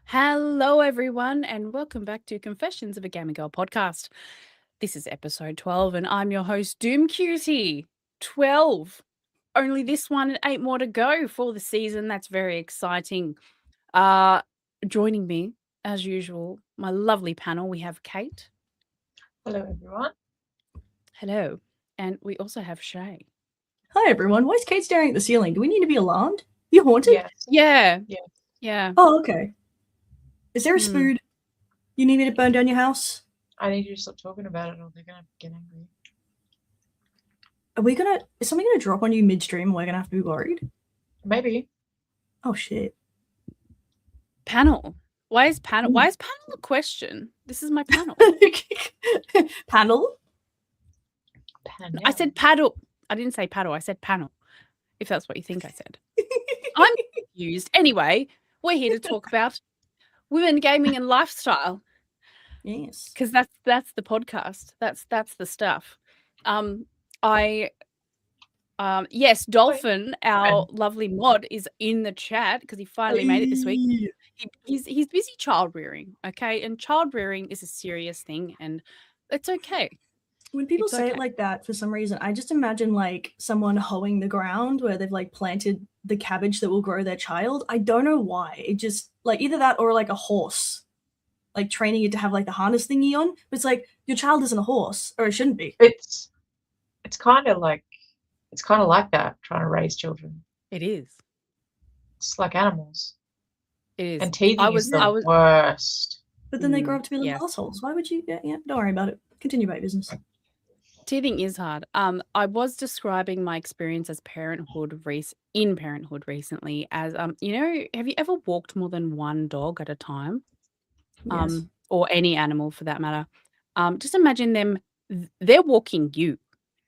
Hello, everyone, and welcome back to Confessions of a Gamer Girl podcast. This is episode 12, and I'm your host, Doom Cutie. 12. Only this one and 8 more to go for the season. That's very exciting. Joining me, as usual, my lovely panel, we have Kate. Hello, everyone. Hello. And we also have Shay. Hi, everyone. Why is Kate staring at the ceiling? Do we need to be alarmed? You haunted? Yes. Yeah. Yes. Yeah. Oh, okay. Is there a spood? You need me to burn down your house? I need you to stop talking about it or they're going to get angry. Is something going to drop on you midstream? We're going to have to be worried? Maybe. Oh, shit. Panel. Why is panel a question? This is my panel. Panel? Panel. I said paddle. I didn't say paddle. I said panel, if that's what you think I said. I'm confused. Anyway, we're here to talk about women, gaming, and lifestyle. Yes. Because that's the podcast. That's the stuff. Yes, Dolphin, our lovely mod, is in the chat because he finally made it this week. He's busy child rearing, okay? And child rearing is a serious thing, and it's okay. When people say it like that, for some reason, I just imagine like someone hoeing the ground where they've like planted the cabbage that will grow their child. I don't know why. It just like either that or like a horse, like training it to have like the harness thingy on. But it's like your child isn't a horse, or it shouldn't be. It's kind of like that, trying to raise children. It is. It's like animals. It is. And teething is the worst. But then they grow up to be little assholes. Why would you? Yeah, don't worry about it. Continue about your business. Teething is hard. I was describing my experience as parenthood recently as have you ever walked more than one dog at a time? Yes. Or any animal for that matter. Just imagine them, they're walking you,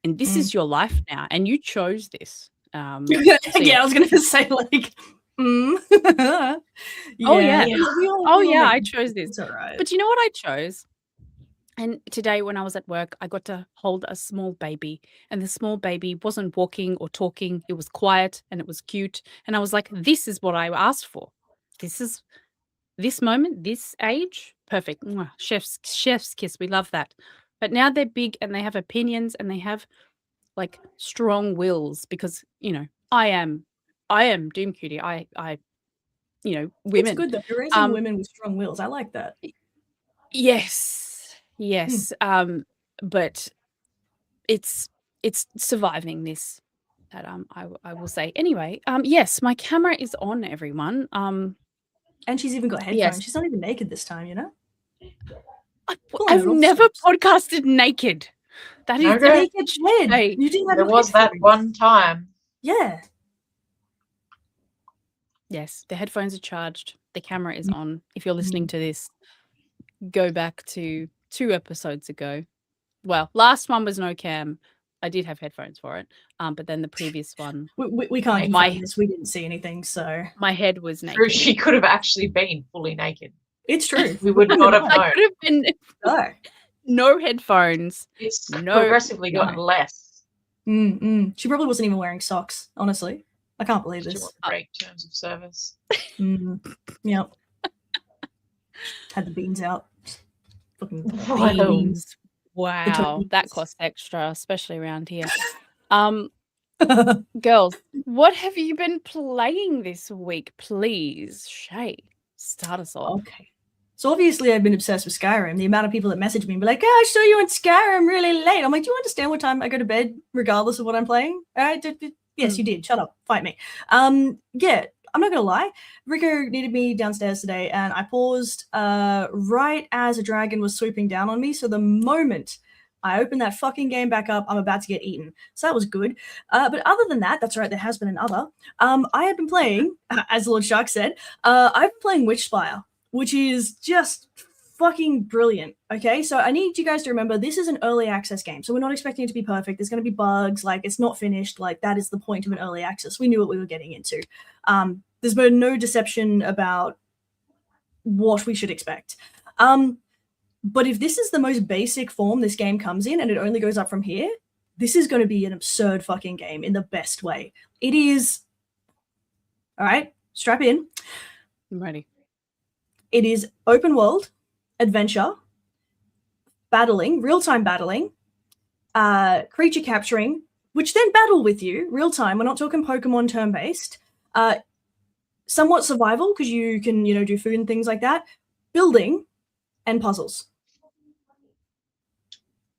and this is your life now, and you chose this. I was gonna say like I chose this. It's all right. But you know what I chose? And today when I was at work, I got to hold a small baby, and the small baby wasn't walking or talking. It was quiet and it was cute. And I was like, this is what I asked for. This moment, this age, perfect. Mwah. Chef's kiss. We love that. But now they're big and they have opinions and they have like strong wills because, I am Doom Cutie. I women. It's good that you're raising women with strong wills. I like that. Yes. But it's surviving this that I will say. Anyway, yes, my camera is on, everyone. And she's even got headphones. Yes. She's not even naked this time, you know? I've never podcasted naked. That is naked head. Hey, you didn't have there was that one time. Yeah. Yes, the headphones are charged. The camera is on. If you're listening to this, go back to 2 episodes ago. Well, last one was no cam. I did have headphones for it. But then the previous one, we can't confirm this. We didn't see anything, so my head was naked. True, she could have actually been fully naked. It's true. We would not have known. I could have been no headphones. It's progressively gotten less. She probably wasn't even wearing socks. Honestly, I can't believe this. Break terms of service. Yep. Had the beans out. Fucking beans. Wow, that costs extra, especially around here. Girls, what have you been playing this week, please? Shay, start us off. Okay. So obviously I've been obsessed with Skyrim. The amount of people that message me and be like, I saw you on Skyrim really late. I'm like, do you understand what time I go to bed regardless of what I'm playing? Yes, you did. Shut up. Fight me. Yeah, I'm not going to lie. Rico needed me downstairs today, and I paused right as a dragon was swooping down on me. So the moment I opened that fucking game back up, I'm about to get eaten. So that was good. But other than that, that's right, there has been another. I have been playing, as Lord Shark said, I've been playing Witchspire, which is just fucking brilliant. Okay, so I need you guys to remember this is an early access game, so we're not expecting it to be perfect. There's going to be bugs, like it's not finished. Like that is the point of an early access. We knew what we were getting into. There's been no deception about what we should expect. But if this is the most basic form this game comes in and it only goes up from here, this is going to be an absurd fucking game in the best way. It is. All right, strap in. I'm ready. It is open world, adventure, battling, real-time battling, creature capturing, which then battle with you real time. We're not talking Pokemon turn-based. Somewhat survival, because you can, do food and things like that. Building and puzzles.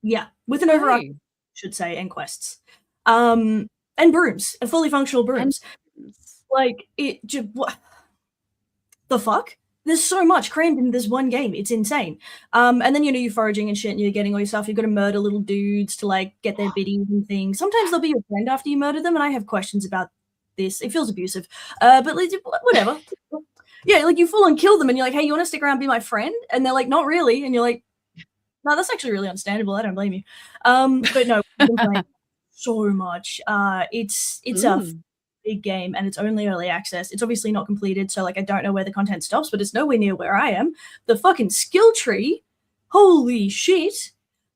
Yeah, with an overarching, should say, and quests. And brooms, and fully functional brooms. Like, the fuck? There's so much crammed in this one game. It's insane. And then, you're foraging and shit, and you're getting all your stuff. You've got to murder little dudes to, like, get their biddies and things. Sometimes they'll be your friend after you murder them, and I have questions about this. It feels abusive. But, like, whatever. Yeah, like, you full on kill them, and you're like, hey, you want to stick around and be my friend? And they're like, not really. And you're like, no, that's actually really understandable. I don't blame you. But no, we've been playing so much. It's a big game, and it's only early access. It's obviously not completed, so like I don't know where the content stops, but it's nowhere near where I am. The fucking skill tree, holy shit.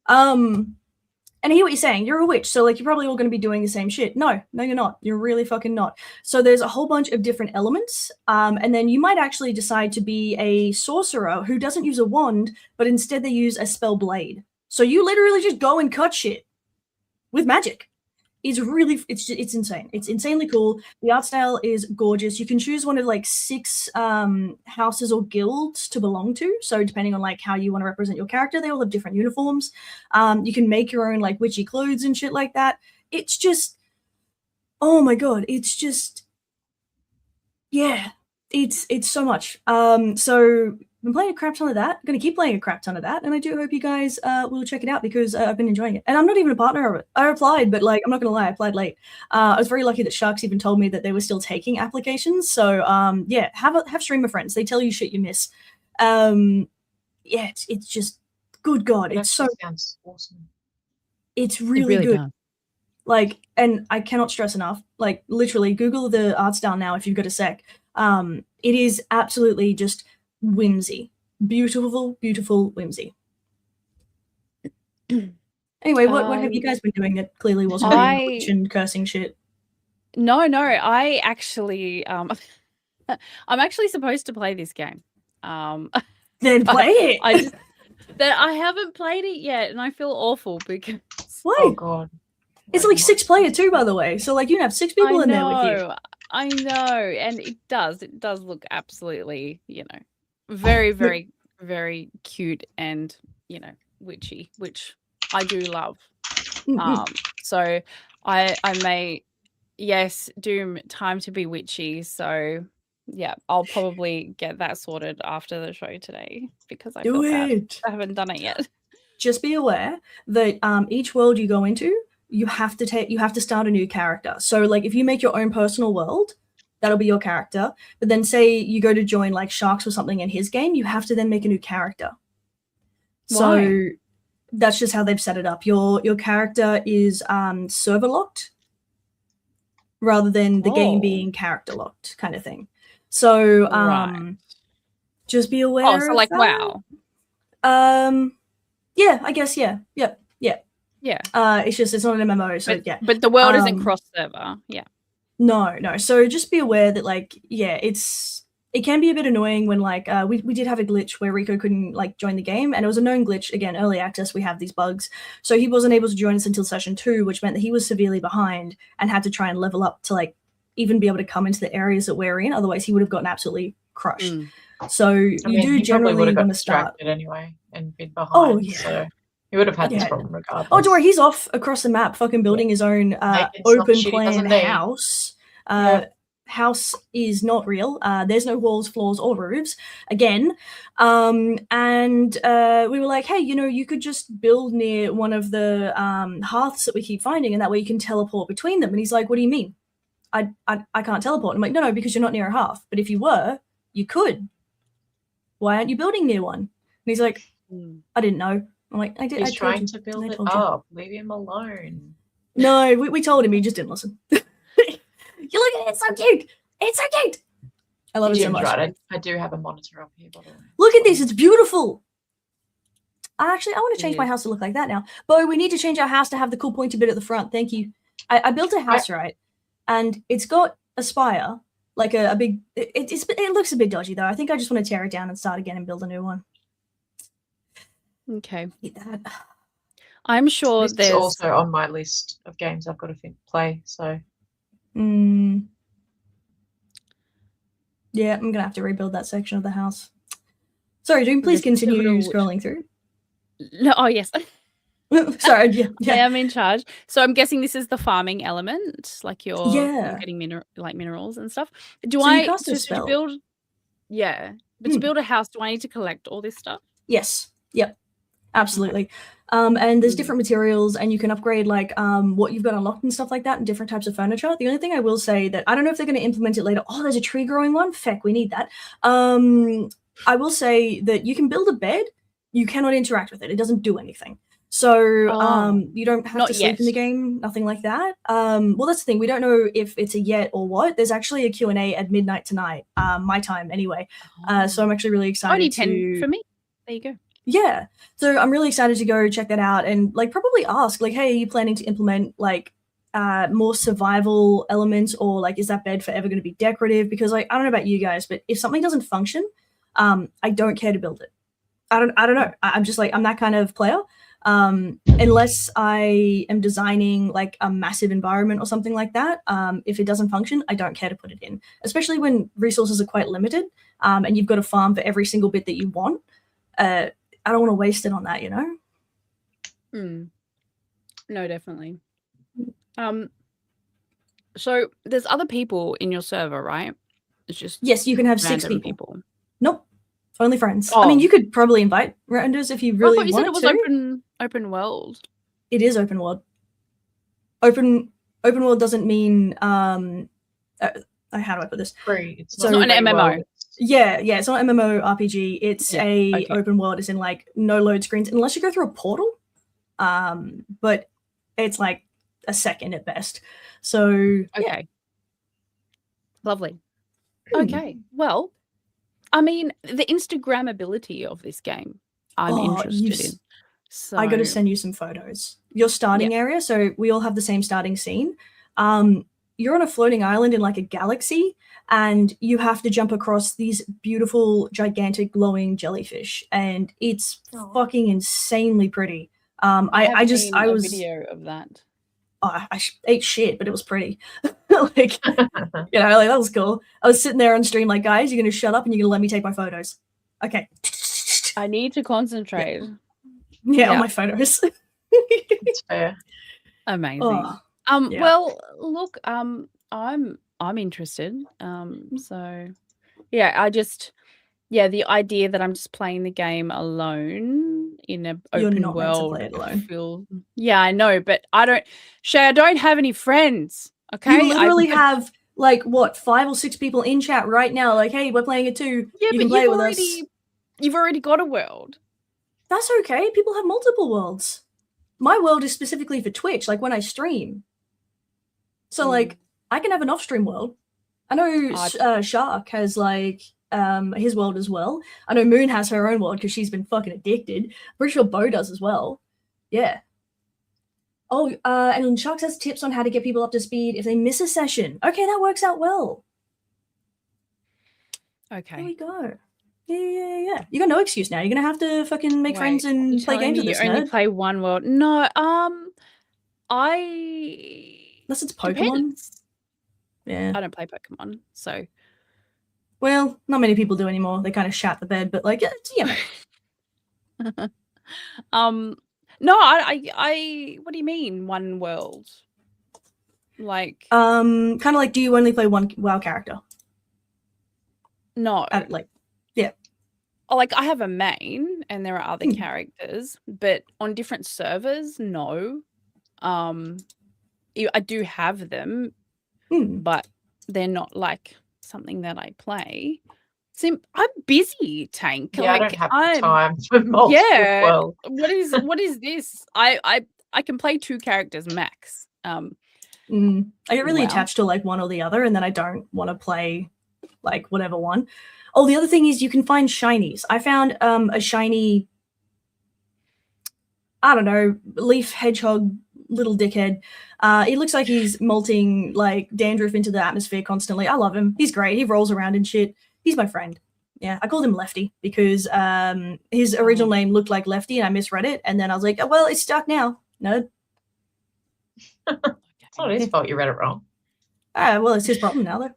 And I hear what you're saying. You're a witch, so like you're probably all going to be doing the same shit. No, you're not. You're really fucking not. So there's a whole bunch of different elements, and then you might actually decide to be a sorcerer who doesn't use a wand, but instead they use a spell blade. So you literally just go and cut shit with magic. It's insane. It's insanely cool. The art style is gorgeous. You can choose one of like 6 houses or guilds to belong to. So depending on like how you want to represent your character, they all have different uniforms. You can make your own like witchy clothes and shit like that. It's just, oh my god, it's just, yeah, it's so much. So I've been playing a crap ton of that. I'm going to keep playing a crap ton of that, and I do hope you guys will check it out because I've been enjoying it. And I'm not even a partner of it. I applied, but like I'm not going to lie, I applied late. I was very lucky that Sharks even told me that they were still taking applications. So yeah, have streamer friends. They tell you shit you miss. Yeah, it's just good god. It's so sounds awesome. It's really good. Does. Like, and I cannot stress enough. Like, literally, Google the art style now if you've got a sec. It is absolutely just whimsy. Beautiful whimsy. Anyway, what have you guys been doing that clearly wasn't being and cursing shit? No, I actually I'm actually supposed to play this game. Then play it. I haven't played it yet, and I feel awful because why? Oh god. It's like 6-player too, by the way. So like you can have 6 people in there with you. I know, and it does look absolutely, very, very, very cute and, witchy, which I do love. So I may, yes, Doom, time to be witchy. So yeah, I'll probably get that sorted after the show today because I feel bad. I haven't done it yet. Just be aware that each world you go into, you have to start a new character. So like if you make your own personal world, that'll be your character. But then say you go to join like Sharks or something in his game, you have to then make a new character. Why? So that's just how they've set it up. Your character is server locked rather than the game being character locked kind of thing. So just be aware. Oh, so like that. WoW. Yeah, I guess yeah. Yep. Yeah. It's not an MMO, so yeah. But the world isn't cross server. Yeah. No. So just be aware that like, yeah, it can be a bit annoying when like we did have a glitch where Rico couldn't like join the game, and it was a known glitch. Again, early access, we have these bugs. So he wasn't able to join us until session 2, which meant that he was severely behind and had to try and level up to like even be able to come into the areas that we're in. Otherwise he would have gotten absolutely crushed. So you do generally want to start anyway and been behind. Oh yeah. So he would have had this problem regardless. Oh, don't worry, he's off across the map fucking building his own open plan house. House is not real. There's no walls, floors, or roofs. Again. And we were like, hey, you could just build near one of the hearths that we keep finding, and that way you can teleport between them. And he's like, what do you mean? I can't teleport. I'm like, no, because you're not near a hearth. But if you were, you could. Why aren't you building near one? And he's like, I didn't know. I'm like, I did. He's trying to build it up. Leave him alone. No, we told him. He just didn't listen. You look at it. It's so cute. It's so cute. I love it so much. Right. I do have a monitor up here, by the way. Look at this. It's beautiful. Actually, I want to change my house to look like that now. Bo, we need to change our house to have the cool pointy bit at the front. Thank you. I built a house, right? And it's got a spire, like a big. It looks a bit dodgy though. I think I just want to tear it down and start again and build a new one. Okay. Eat that. I'm sure This is there's also on my list of games I've got to play. So yeah, I'm gonna have to rebuild that section of the house. Sorry, Doom, please This continue pivotal- scrolling through. no. Oh yes. Sorry, I yeah. am in charge. So I'm guessing this is the farming element, like you're Yeah. getting minerals and stuff. So you cast a spell. To build? Yeah, but to build a house, do I need to collect all this stuff? Yes. Yep. Absolutely. And there's different materials, and you can upgrade like what you've got unlocked and stuff like that, and different types of furniture. The only thing I will say that I don't know if they're going to implement it later. Oh, there's a tree growing one. Feck, we need that. I will say that you can build a bed. You cannot interact with it. It doesn't do anything. So you don't have to sleep in the game, nothing like that. Well, that's the thing. We don't know if it's a yet or what. There's actually a Q&A at midnight tonight, my time anyway. So I'm actually really excited. Only 10 for me. There you go. Yeah. So I'm really excited to go check that out and like probably ask like, hey, are you planning to implement like more survival elements, or like is that bed forever going to be decorative? Because like I don't know about you guys, but if something doesn't function, I don't care to build it. I don't know. I'm just like I'm that kind of player. Unless I am designing like a massive environment or something like that, if it doesn't function, I don't care to put it in, especially when resources are quite limited and you've got to farm for every single bit that you want. I don't want to waste it on that, you know? No, definitely. So there's other people in your server, right? It's just yes, you can have 6 people. Nope. Only friends. Oh. I mean, you could probably invite randos if you really wanted to. I thought you said it was open world. It is open world. Open world doesn't mean how do I put this? Free. It's not an MMO. Yeah, it's not an MMO RPG. It's open world, as in like no load screens unless you go through a portal. But it's like a second at best. So yeah. Lovely. Okay. Well, I mean, the Instagrammability of this game, I'm interested in. So I got to send you some photos. Your starting area, so we all have the same starting scene. You're on a floating island in like a galaxy, and you have to jump across these beautiful, gigantic, glowing jellyfish, and it's fucking insanely pretty. I was video of that. I ate shit, but it was pretty. Like, you know, like that was cool. I was sitting there on stream, like, guys, you're gonna shut up and you're gonna let me take my photos. Okay. I need to concentrate. Yeah. On my photos. It's fair. Amazing. Oh, well, look, I'm interested. So yeah, the idea that I'm just playing the game alone in an open world. Meant to play it alone. Yeah, I know, but I don't have any friends. Okay. You literally have like what 5 or 6 people in chat right now, like, hey, we're playing it too. Yeah, you but can play with us. You've already got a world. That's okay. People have multiple worlds. My world is specifically for Twitch, like when I stream. So like I can have an off-stream world. I know Shark has like his world as well. I know Moon has her own world because she's been fucking addicted. Pretty sure Bo does as well. Yeah. Oh, and Shark has tips on how to get people up to speed if they miss a session. Okay, that works out well. Okay. There we go. Yeah. You got no excuse now. You're gonna have to fucking make friends and play games with this nerd. You only play one world. No, unless it's Pokemon. Depends. Yeah. I don't play Pokemon, so. Well, not many people do anymore. They kind of shat the bed, but like, yeah. No, I. What do you mean, one world? Like. Kind of like, do you only play one WoW character? No. Yeah. Like, I have a main, and there are other characters, but on different servers, no. I do have them, but they're not like something that I play. I'm busy, Tank. Yeah, like, I don't have the time for multiple worlds. What is this? I can play 2 characters max. I get really attached to like one or the other, and then I don't want to play like whatever one. Oh, the other thing is you can find shinies. I found a shiny, I don't know, leaf hedgehog little dickhead. He looks like he's molting like dandruff into the atmosphere constantly. I love him. He's great. He rolls around and shit. He's my friend. Yeah, I called him Lefty because his original name looked like Lefty and I misread it. And then I was like, oh, well, it's stuck now. No. It's not his fault you read it wrong. Well, it's his problem now, though.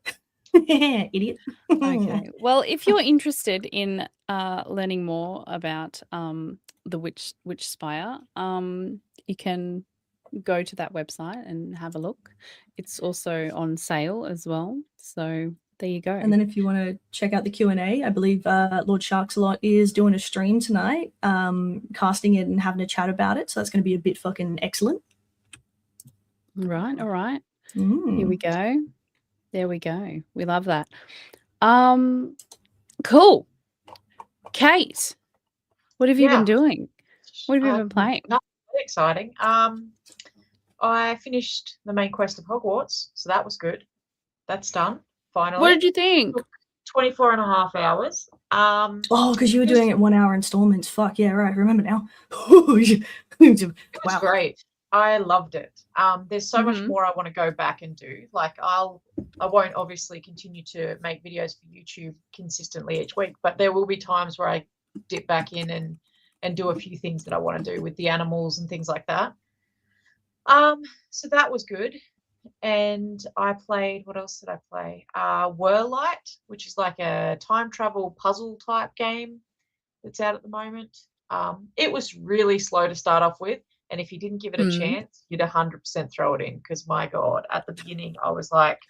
Idiot. Okay. Well, if you're interested in learning more about the Witch Spire, you can go to that website and have a look. It's also on sale as well. So there you go. And then if you want to check out the Q&A, I believe Lord Sharksalot is doing a stream tonight, casting it and having a chat about it. So that's going to be a bit fucking excellent. Right. All right. Here Mm. we go. There we go. We love that. Cool. Kate, what have you been Yeah. doing? What have you been playing? Nothing really exciting. I finished the main quest of Hogwarts, so that was good. That's done, finally. What did you think? 24 and a half hours. Oh, because you were doing it 1 hour installments. Fuck yeah, right. Remember now. It was Wow. great. I loved it. There's so much Mhm. more I want to go back and do. Like I won't obviously continue to make videos for YouTube consistently each week, but there will be times where I dip back in and do a few things that I want to do with the animals and things like that. So that was good. And I played, what else did I play? Whirlite, which is like a time travel puzzle type game that's out at the moment. It was really slow to start off with. And if you didn't give it a chance, you'd 100% throw it in. Because my God, at the beginning, I was like,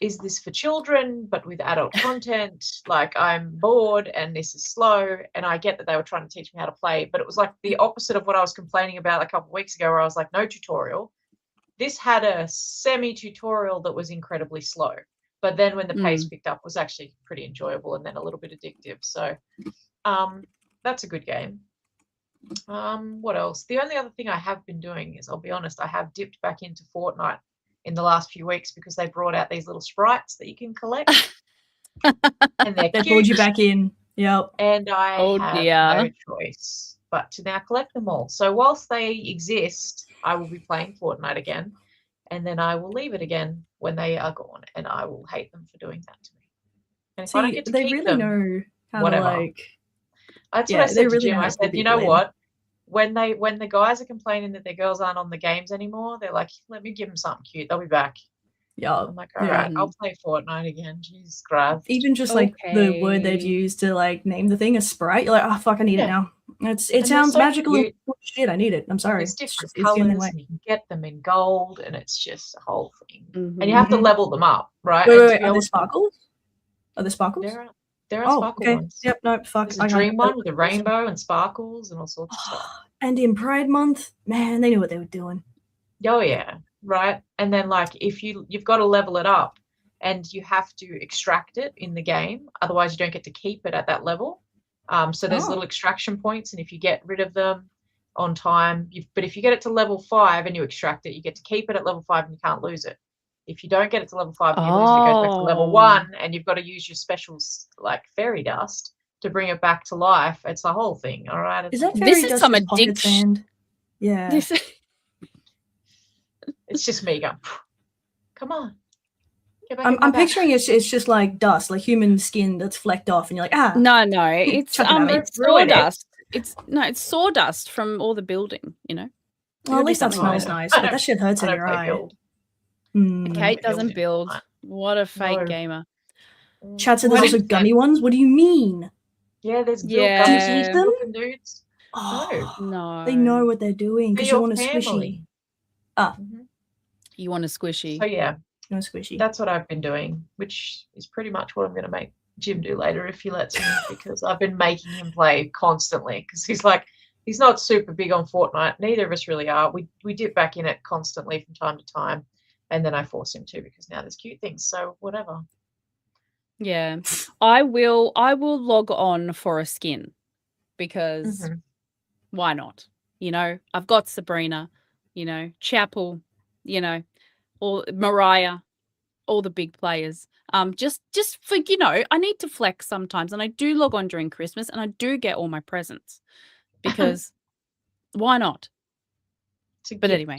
is this for children, but with adult content? Like, I'm bored and this is slow. And I get that they were trying to teach me how to play, but it was like the opposite of what I was complaining about a couple of weeks ago, where I was like, no tutorial. This had a semi-tutorial that was incredibly slow. But then when the pace picked up, it was actually pretty enjoyable and then a little bit addictive. So that's a good game. What else? The only other thing I have been doing is, I'll be honest, I have dipped back into Fortnite in the last few weeks because they brought out these little sprites that you can collect. And they're They cute. pulled you back in. Yep. And I Oh, have dear. no choice but to now collect them all. So whilst they exist, I will be playing Fortnite again, and then I will leave it again when they are gone, and I will hate them for doing that to me. And if I don't See, get to they keep really them, know how whatever. to like. That's Yeah, what I they said to really Jim. know how I to pull said, you know people in. what? When the guys are complaining that their girls aren't on the games anymore, they're like, let me give them something cute. They'll be back. Yeah. I'm like, all right, I'll play Fortnite again. Jeez, Grav. Even just like the word they've Okay. used to like name the thing a sprite, you're like, oh fuck, I need it Yeah. now. It they're sounds so magical and cute. shit. I need it. I'm sorry. There's different It's the only colours, way. and you can get them in gold, and it's just a whole thing. Mhm. And you have to level them up, right? Wait, And wait, to wait. be Are able there to- sparkles? Are there sparkles? There are Oh, sparkle okay. ones. Yep. No, fuck. There's a I can't dream get one that. with a rainbow and sparkles and all sorts of stuff. And in Pride Month, man, they knew what they were doing. Oh yeah, right. And then like if you've got to level it up, and you have to extract it in the game, otherwise you don't get to keep it at that level. So there's little extraction points, and if you get rid of them on time, but if you get it to level 5 and you extract it, you get to keep it at level 5 and you can't lose it. If you don't get it to level 5 and you lose it, it goes back to level 1, and you've got to use your specials like fairy dust to bring it back to life. It's the whole thing, all right? Is that This fairy is dust some just pocket addiction. sand? Yeah. This It's just me going, come on. Get back in my I'm back. picturing it's just like dust, like human skin that's flecked off, and you're like, ah. no, it's Chuck it out. it's Ruin it. sawdust. It's sawdust from all the building, you know. Well, at least that something like smells that. nice, I but don't- that shit hurts I in don't your play eye. build. Kate doesn't building. build. What a fake No. gamer. Chad said there's also gummy ones. What do you mean? Yeah, there's build Yeah. gummies Do you eat and them? looking dudes. Oh, No. they know what they're doing For because you your want a squishy. family. Ah. Mhm. You want a squishy. So yeah, No squishy. that's what I've been doing, which is pretty much what I'm going to make Jim do later if he lets me, because I've been making him play constantly because he's not super big on Fortnite. Neither of us really are. We dip back in it constantly from time to time, and then I force him to because now there's cute things. So whatever. Yeah. I will log on for a skin because Mhm. why not? You know, I've got Sabrina, you know, Chapel, you know, all Mariah, all the big players. Just for, you know, I need to flex sometimes, and I do log on during Christmas, and I do get all my presents because why not? It's a But gift. anyway,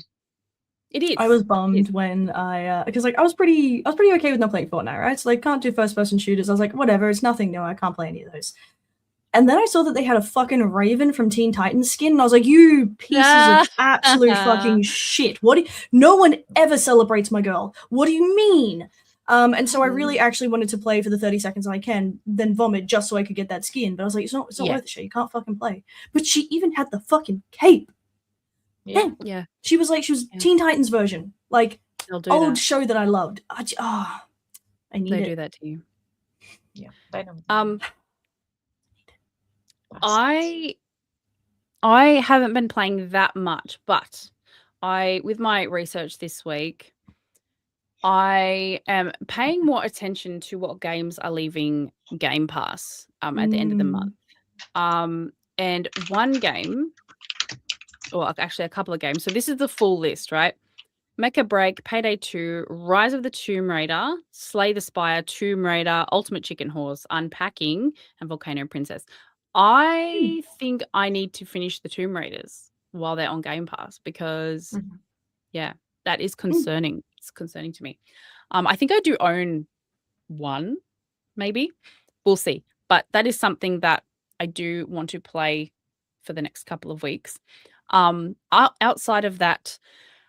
it is. I was It bummed is. when I because like I was pretty okay with not playing Fortnite, right? So like can't do first person shooters. I was like, whatever, it's nothing new. I can't play any of those. And then I saw that they had a fucking Raven from Teen Titans skin, and I was like, you pieces of absolute fucking shit. No one ever celebrates my girl. What do you mean? And so I really actually wanted to play for the 30 seconds I can, then vomit just so I could get that skin. But I was like, it's not Yeah. worth the shit. You can't fucking play. But she even had the fucking cape. Yeah. Yeah. She was Yeah. Teen Titans version. Like They'll do old that. show that I loved. I need They it. do that to you. Yeah. They know. I haven't been playing that much, but with my research this week, I am paying more attention to what games are leaving Game Pass at the end of the month. And one game, or actually a couple of games. So this is the full list, right? Make a Break, Payday 2, Rise of the Tomb Raider, Slay the Spire, Tomb Raider, Ultimate Chicken Horse, Unpacking, and Volcano Princess. I think I need to finish the Tomb Raiders while they're on Game Pass because, yeah, that is concerning. It's concerning to me. I think I do own one, maybe. We'll see. But that is something that I do want to play for the next couple of weeks. Outside of that,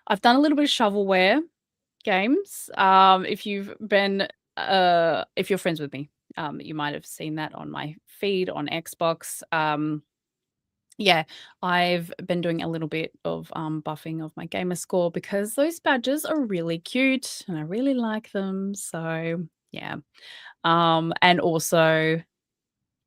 I've done a little bit of shovelware games. If you've been, if you're friends with me, you might have seen that on my feed on Xbox. Yeah, I've been doing a little bit of buffing of my gamer score because those badges are really cute and I really like them. So yeah, and also,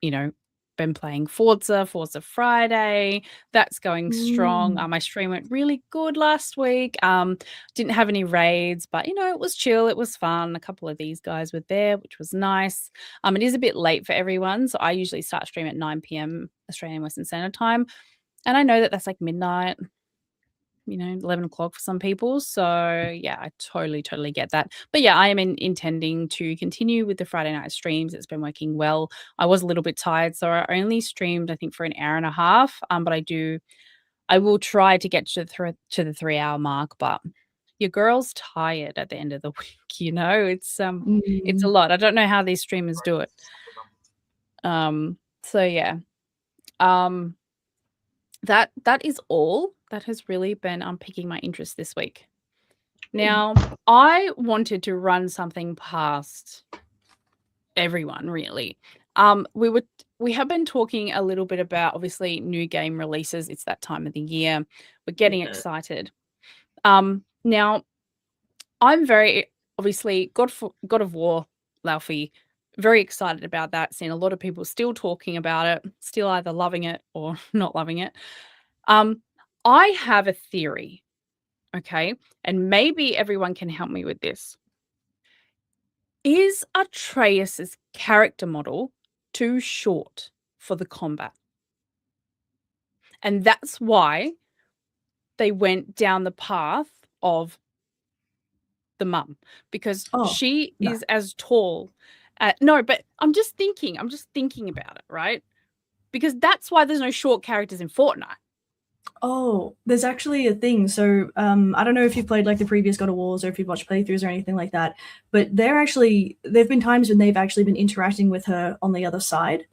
you know, been playing Forza Friday. That's going strong. My stream went really good last week. Didn't have any raids, but it was chill. It was fun. A couple of these guys were there, which was nice. It is a bit late for everyone, so I usually start stream at 9 p.m. Australian Western Standard Time, and I know that that's like midnight. 11 o'clock for some people. So yeah, I totally get that. But yeah, I am intending to continue with the Friday night streams. It's been working well. I was a little bit tired, so I only streamed, I think, for an hour and a half. But I will try to get to the 3-hour mark, but your girl's tired at the end of the week, it's a lot. I don't know how these streamers do it. So yeah. That is all that has really been piquing my interest this week. Now, I wanted to run something past everyone, really. We have been talking a little bit about, obviously, new game releases. It's that time of the year. We're getting excited. Now, I'm very, obviously, God of War, Laufey, very excited about that. Seen a lot of people still talking about it, still either loving it or not loving it. I have a theory, okay? And maybe everyone can help me with this. Is Atreus's character model too short for the combat? And that's why they went down the path of the mum, because she is as tall. No, but I'm just thinking about it, right? Because that's why there's no short characters in Fortnite. Oh, there's actually a thing. So I don't know if you've played like the previous God of Wars or if you've watched playthroughs or anything like that, but there've been times when they've actually been interacting with her on the other side.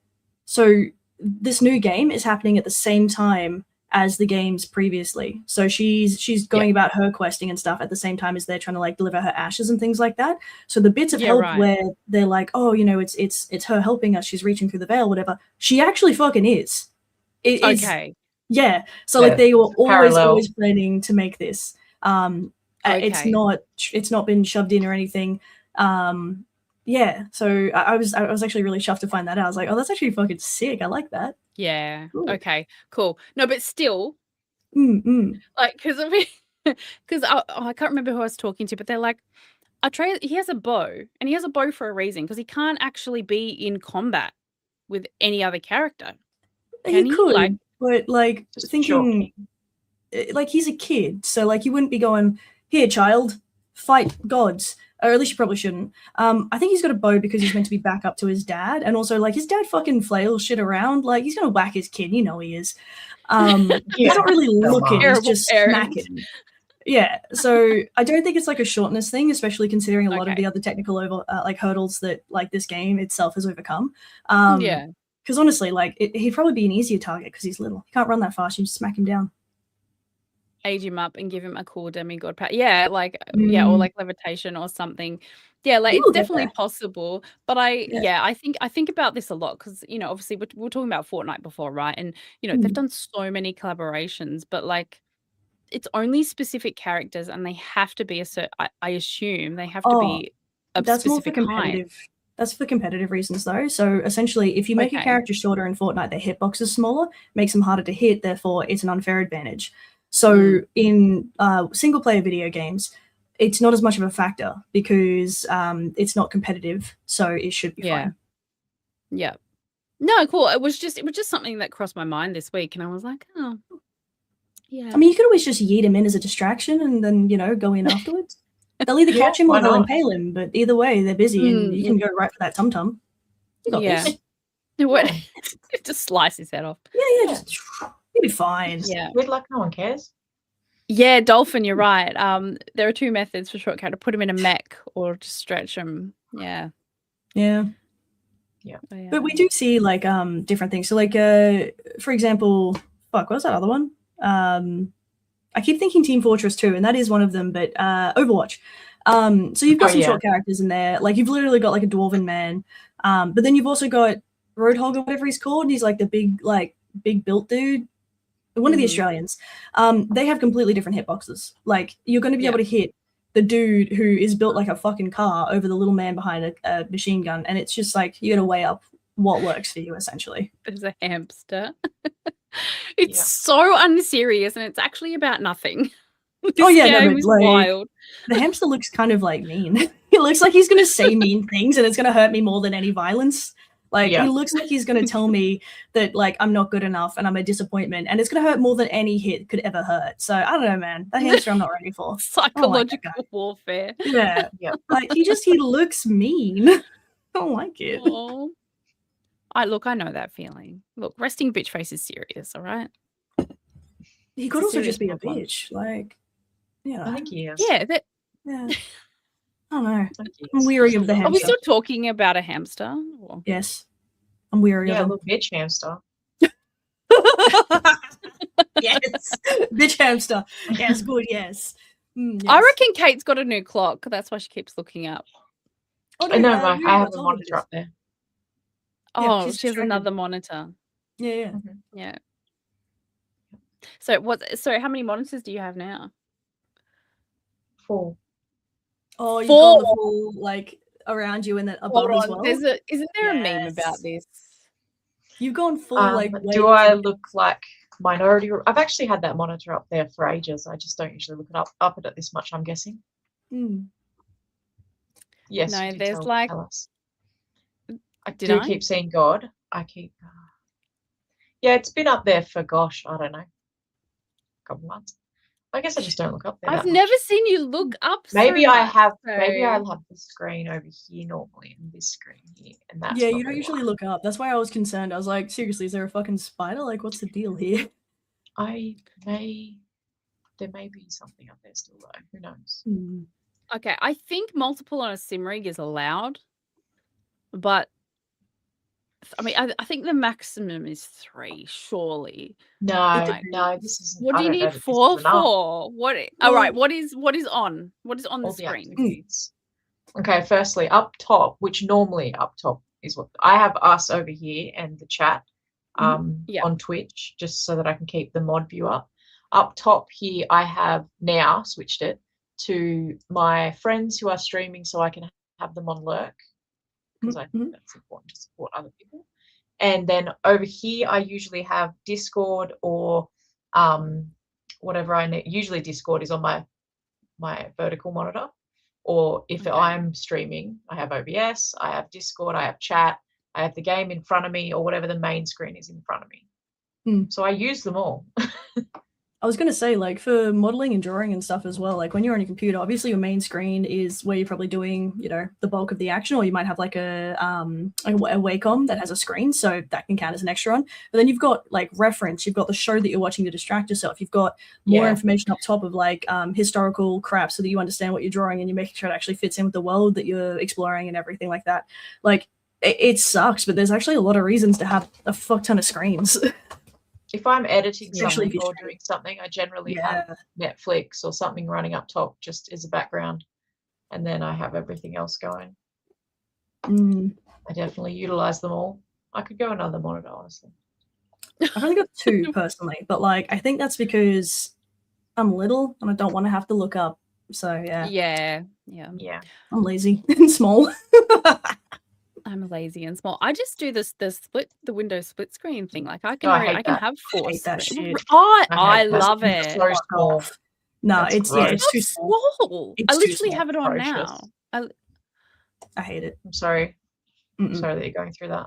So this new game is happening at the same time as the games previously. So she's going about her questing and stuff at the same time as they're trying to like deliver her ashes and things like that. So the bits of help where they're like, oh, it's her helping us, she's reaching through the veil, whatever. She actually fucking is. Okay. Yeah. So like they were always planning to make this. It's not been shoved in or anything. Yeah. So I was actually really chuffed to find that out. I was like, oh, that's actually fucking sick. I like that. Yeah. Cool. Okay. Cool. No, but still, like, because I can't remember who I was talking to, but they're like, Atreus, he has a bow, and he has a bow for a reason, because he can't actually be in combat with any other character. He could, but like thinking, like he's a kid, so like you wouldn't be going, here, child, fight gods. or at least you probably shouldn't. I think he's got a bow because he's meant to be back up to his dad, and also like his dad fucking flails shit around. Like he's gonna whack his kid, you know he is. He's not really looking; he's Terrible just parent. smacking. Yeah, so I don't think it's like a shortness thing, especially considering a lot of Okay. the other technical like hurdles that like this game itself has overcome. Yeah. Because honestly, like he'd probably be an easier target because he's little. He can't run that fast. You just smack him down. Age him up and give him a cool demigod power. Yeah, like yeah, or like levitation or something. Yeah, like He it's will get definitely there. possible. But I think about this a lot because you know, obviously we're talking about Fortnite before, right? And you know, they've done so many collaborations, but like it's only specific characters and they have to be a certain I assume they have to be of That's more for specific height. competitive. That's for competitive reasons, though. So essentially, if you make a Okay. character shorter in Fortnite, their hitbox is smaller, makes them harder to hit. Therefore, it's an unfair advantage. So in single-player video games, it's not as much of a factor because it's not competitive. So it should be fine. Yeah. No, cool. It was just something that crossed my mind this week, and I was like, oh, yeah. I mean, you could always just yeet him in as a distraction and then, you know, go in afterwards. They'll either catch him or they'll impale him, but either way, they're busy and you can go right for that tum-tum. You got this. What? Just slice his head off. Yeah, just you'll be fine. Yeah. Weird like no one cares. Yeah, Dolphin, you're right. There are two methods for short character: put him in a mech or just stretch him. Yeah. But we do see like different things. So like for example, what was that other one? I keep thinking Team Fortress 2, and that is one of them, but Overwatch. So you've got some short characters in there. Like you've literally got like a dwarven man. But then you've also got Roadhog or whatever he's called, and he's like the big built dude. One of the Australians. They have completely different hitboxes. Like you're going to be able to hit the dude who is built like a fucking car over the little man behind a machine gun, and it's just like you got to weigh up what works for you essentially. There's a hamster. It's so unserious, and it's actually about nothing. This game is wild. The hamster looks kind of like mean. He looks like he's going to say mean things, and it's going to hurt me more than any violence. Like he looks like he's going to tell me that like I'm not good enough and I'm a disappointment, and it's going to hurt more than any hit could ever hurt. So I don't know, man. That hamster I'm not ready for. Psychological warfare. Yeah. Like he looks mean. I don't like it. Oh. I know that feeling. Look, resting bitch face is serious, all right? He could also just be a bitch. Like, yeah. I think he is. Yeah. I don't know. I'm weary of the hamster. Are we still talking about a hamster? Or? Yes. I'm weary of him. Little bitch hamster. Yes. Bitch hamster. Yes, good, yes. Yes. I reckon Kate's got a new clock. That's why she keeps looking up. Oh, no, I have a monitor up there. Oh, she has another monitor. Yeah. Yeah. So how many monitors do you have now? 4. Oh, you've got the full, like around you and then above as well. Isn't there a meme about this? You've gone full do I look like minority? I've actually had that monitor up there for ages. I just don't usually look it up at this much, I'm guessing. Yes. No, there's like I keep seeing God. It's been up there for I don't know, a couple months. I guess I just don't look up there. I've never seen you look up. Maybe I have. Maybe I'll have the screen over here normally, and this screen here, and that's. Yeah, you don't usually look up. That's why I was concerned. I was like, seriously, is there a fucking spider? Like, what's the deal here? There may be something up there still though. Who knows? Okay, I think multiple on a sim rig is allowed, but I mean, I think the maximum is 3, surely. No, this is. What do you need 4 for? What? All right. What is on? What is on the screen? Okay. Firstly, up top, which normally up top is what I have us over here and the chat on Twitch, just so that I can keep the mod view up. Up top here, I have now switched it to my friends who are streaming, so I can have them on lurk. Because I think that's important to support other people. And then over here, I usually have Discord or whatever I need. Usually Discord is on my vertical monitor. Or if I'm streaming, I have OBS, I have Discord, I have chat, I have the game in front of me, or whatever the main screen is in front of me. So I use them all. I was gonna say, like, for modeling and drawing and stuff as well, like when you're on your computer, obviously your main screen is where you're probably doing, you know, the bulk of the action, or you might have like a Wacom that has a screen, so that can count as an extra one. But then you've got like reference, you've got the show that you're watching to distract yourself, you've got more information up top of like historical crap so that you understand what you're drawing and you're making sure it actually fits in with the world that you're exploring and everything like that. Like it sucks, but there's actually a lot of reasons to have a fuck ton of screens. If I'm editing Especially if something you're or doing something, I generally Yeah. have Netflix or something running up top just as a background, and then I have everything else going. Mm. I definitely utilize them all. I could go another monitor, honestly. I've only got 2 personally, but like I think that's because I'm little and I don't want to have to look up. So yeah, Yeah. I'm lazy and small. I'm lazy and small. I just do the Windows split screen thing. Like I can Oh, I hate I can that. have 4 hate that screens. shit. I hate that. love It's it. so small. No, That's it's gross. it's too It's small. small. It's I too literally small. have it on Atrocious. now. I hate it. I'm sorry. Mm-mm. Sorry that you're going through that.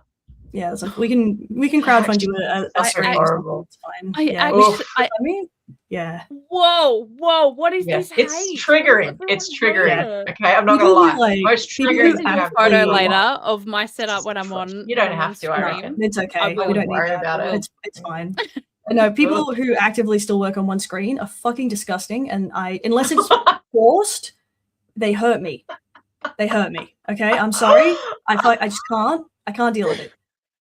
Yeah, it's like we can crowdfund you a That's screen. horrible. It's fine. I Yeah. actually, I mean, yeah. whoa, what is Yeah, this it's hate? triggering. Why It's does everyone triggering. hate it? Okay, I'm not People gonna who, lie. like- Most people I'm who triggering gonna send you a actually- photo later of my setup when I'm on. You don't when I'm have on to, I stream. reckon. It's okay. I We will don't need worry that. about it. It's fine. No, people who actively still work on one screen are fucking disgusting, and unless it's forced, they hurt me. They hurt me. Okay, I'm sorry. I just can't. I can't deal with it.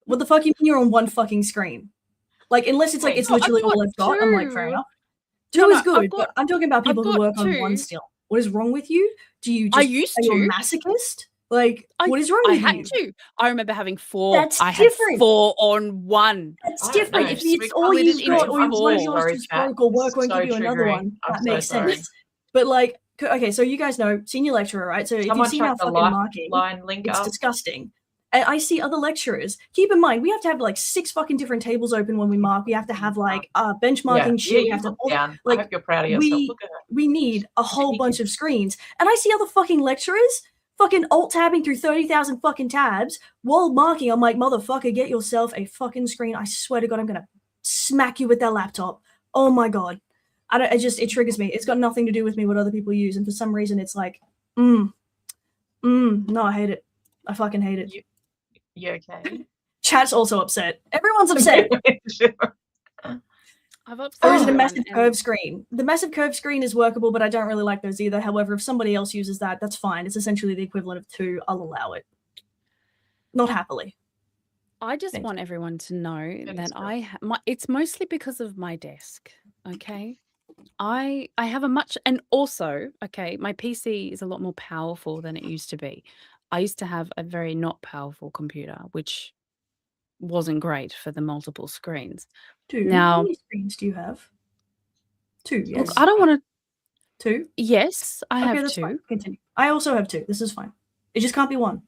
What the fuck you mean you're on one fucking screen? Like, unless it's like Wait, it's no, I've literally all got I've got, I'm like, fair 2. enough. No, 2 no, is good, I've got- but I'm talking about people I've who got work on 2. one still. What is wrong with you? Do you I just used are you a to. masochist? Like, I- what is wrong I with had you? to. I remember having 4. That's I had different. 4 on one. That's I don't different. know, If just it's we all can't you've split it got, into or if one of 4. yours Sorry, just chat. broke or work won't So give you another triggering. one, I'm that so makes sorry. sense. But like, okay, so you guys know senior lecturer, right? So if Someone you've seen our chuck the fucking marking, lifeline link it's up. disgusting. And I see other lecturers. Keep in mind, we have to have like 6 fucking different tables open when we mark. We have to have like benchmarking shit. We you have to look down. like, I hope you're proud of yourself. Look at her. we need a whole bunch of screens. And I see other fucking lecturers fucking alt-tabbing through 30,000 fucking tabs while marking. I'm like, motherfucker, get yourself a fucking screen. I swear to God, I'm gonna smack you with that laptop. Oh my God. It triggers me. It's got nothing to do with me what other people use. And for some reason, it's like, no, I hate it. I fucking hate it. You okay? Chat's also upset. Everyone's upset. I've upset Or is it a everyone, massive and curved screen? The massive curved screen is workable, but I don't really like those either. However, if somebody else uses that, that's fine. It's essentially the equivalent of 2. I'll allow it. Not happily. I just Thank want everyone to know That that is good. it's mostly because of my desk. Okay. I have a much, and also, okay, my PC is a lot more powerful than it used to be. I used to have a very not powerful computer, which wasn't great for the multiple screens. 2. Now- How many screens do you have? 2, yes. Look, I don't want to. 2? Yes, I Okay, have that's 2. fine. Continue. I also have 2. This is fine. It just can't be 1.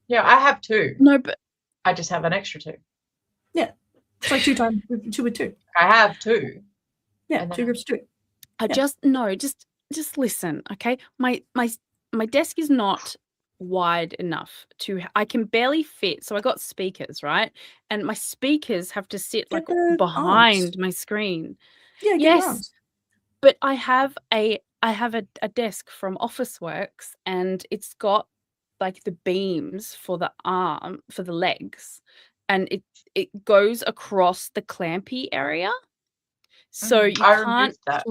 Yeah, I have 2. No, but I just have an extra 2. It's like 2 times 2 with 2. I have 2. Yeah, And 2 then- groups of 2. I Yeah. just listen, okay? My desk is not wide enough I can barely fit. So I got speakers, right? And my speakers have to sit Get like the behind arms. my screen. Yeah, get Yes. your arms. But I have a desk from Officeworks, and it's got like the beams for the legs, and it goes across the clampy area. So you I can't removed that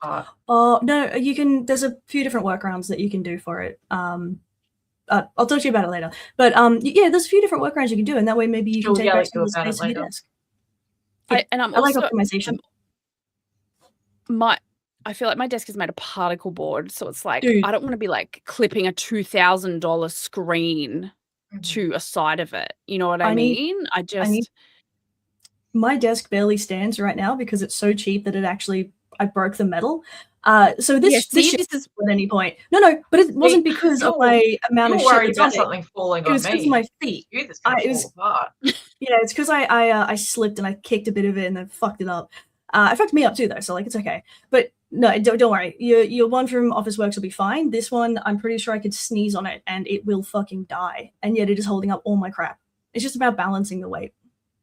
part. Oh, no, you can. There's a few different workarounds that you can do for it. I'll talk to you about it later. But yeah, there's a few different workarounds you can do, and that way maybe you She'll can take yell back at some you of the about it space of your later. desk. I'm I like also optimization. I feel like my desk is made of particle board, so it's like Dude. I don't want to be like clipping a $2,000 screen to a side of it. You know what I I need- mean? My desk barely stands right now because it's so cheap that I broke the metal. So this Yeah, this see, shit this is at any point. No, but it wasn't because of my amount You're of shit worried that's on about it. something falling It on was because me. of my feet. You that's gonna it was- fall apart. Yeah, it's because I slipped and I kicked a bit of it and then fucked it up. It fucked me up too though, so like it's okay. But no, don't worry. Your one from Officeworks will be fine. This one, I'm pretty sure I could sneeze on it and it will fucking die. And yet it is holding up all my crap. It's just about balancing the weight.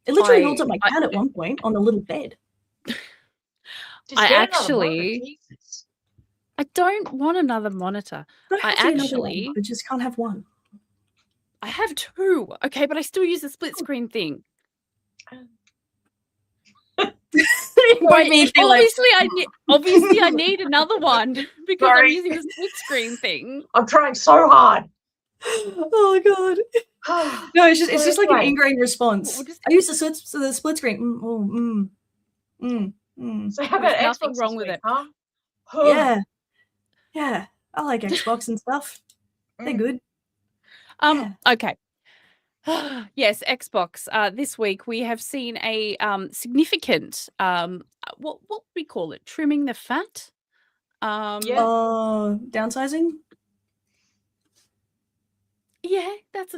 It literally holds up my cat at one point on the little bed. Just I get another monitor, actually Jesus. I don't want another monitor. Don't I have to get another one, actually but just can't have one. I have 2. Okay, but I still use the split screen thing. Both Right, immediately like, obviously I need another one because I'm Sorry. using the split screen thing. I'm trying so hard. oh god. No, it's just like an Anyway, ingrained response. We'll just- I use the split screen. So how There's about nothing Xbox wrong this with week, it. huh? Yeah. I like Xbox and stuff. They're good. Okay. Yes, Xbox. This week we have seen a significant what would we call it? Trimming the fat. Yeah. Downsizing. Yeah,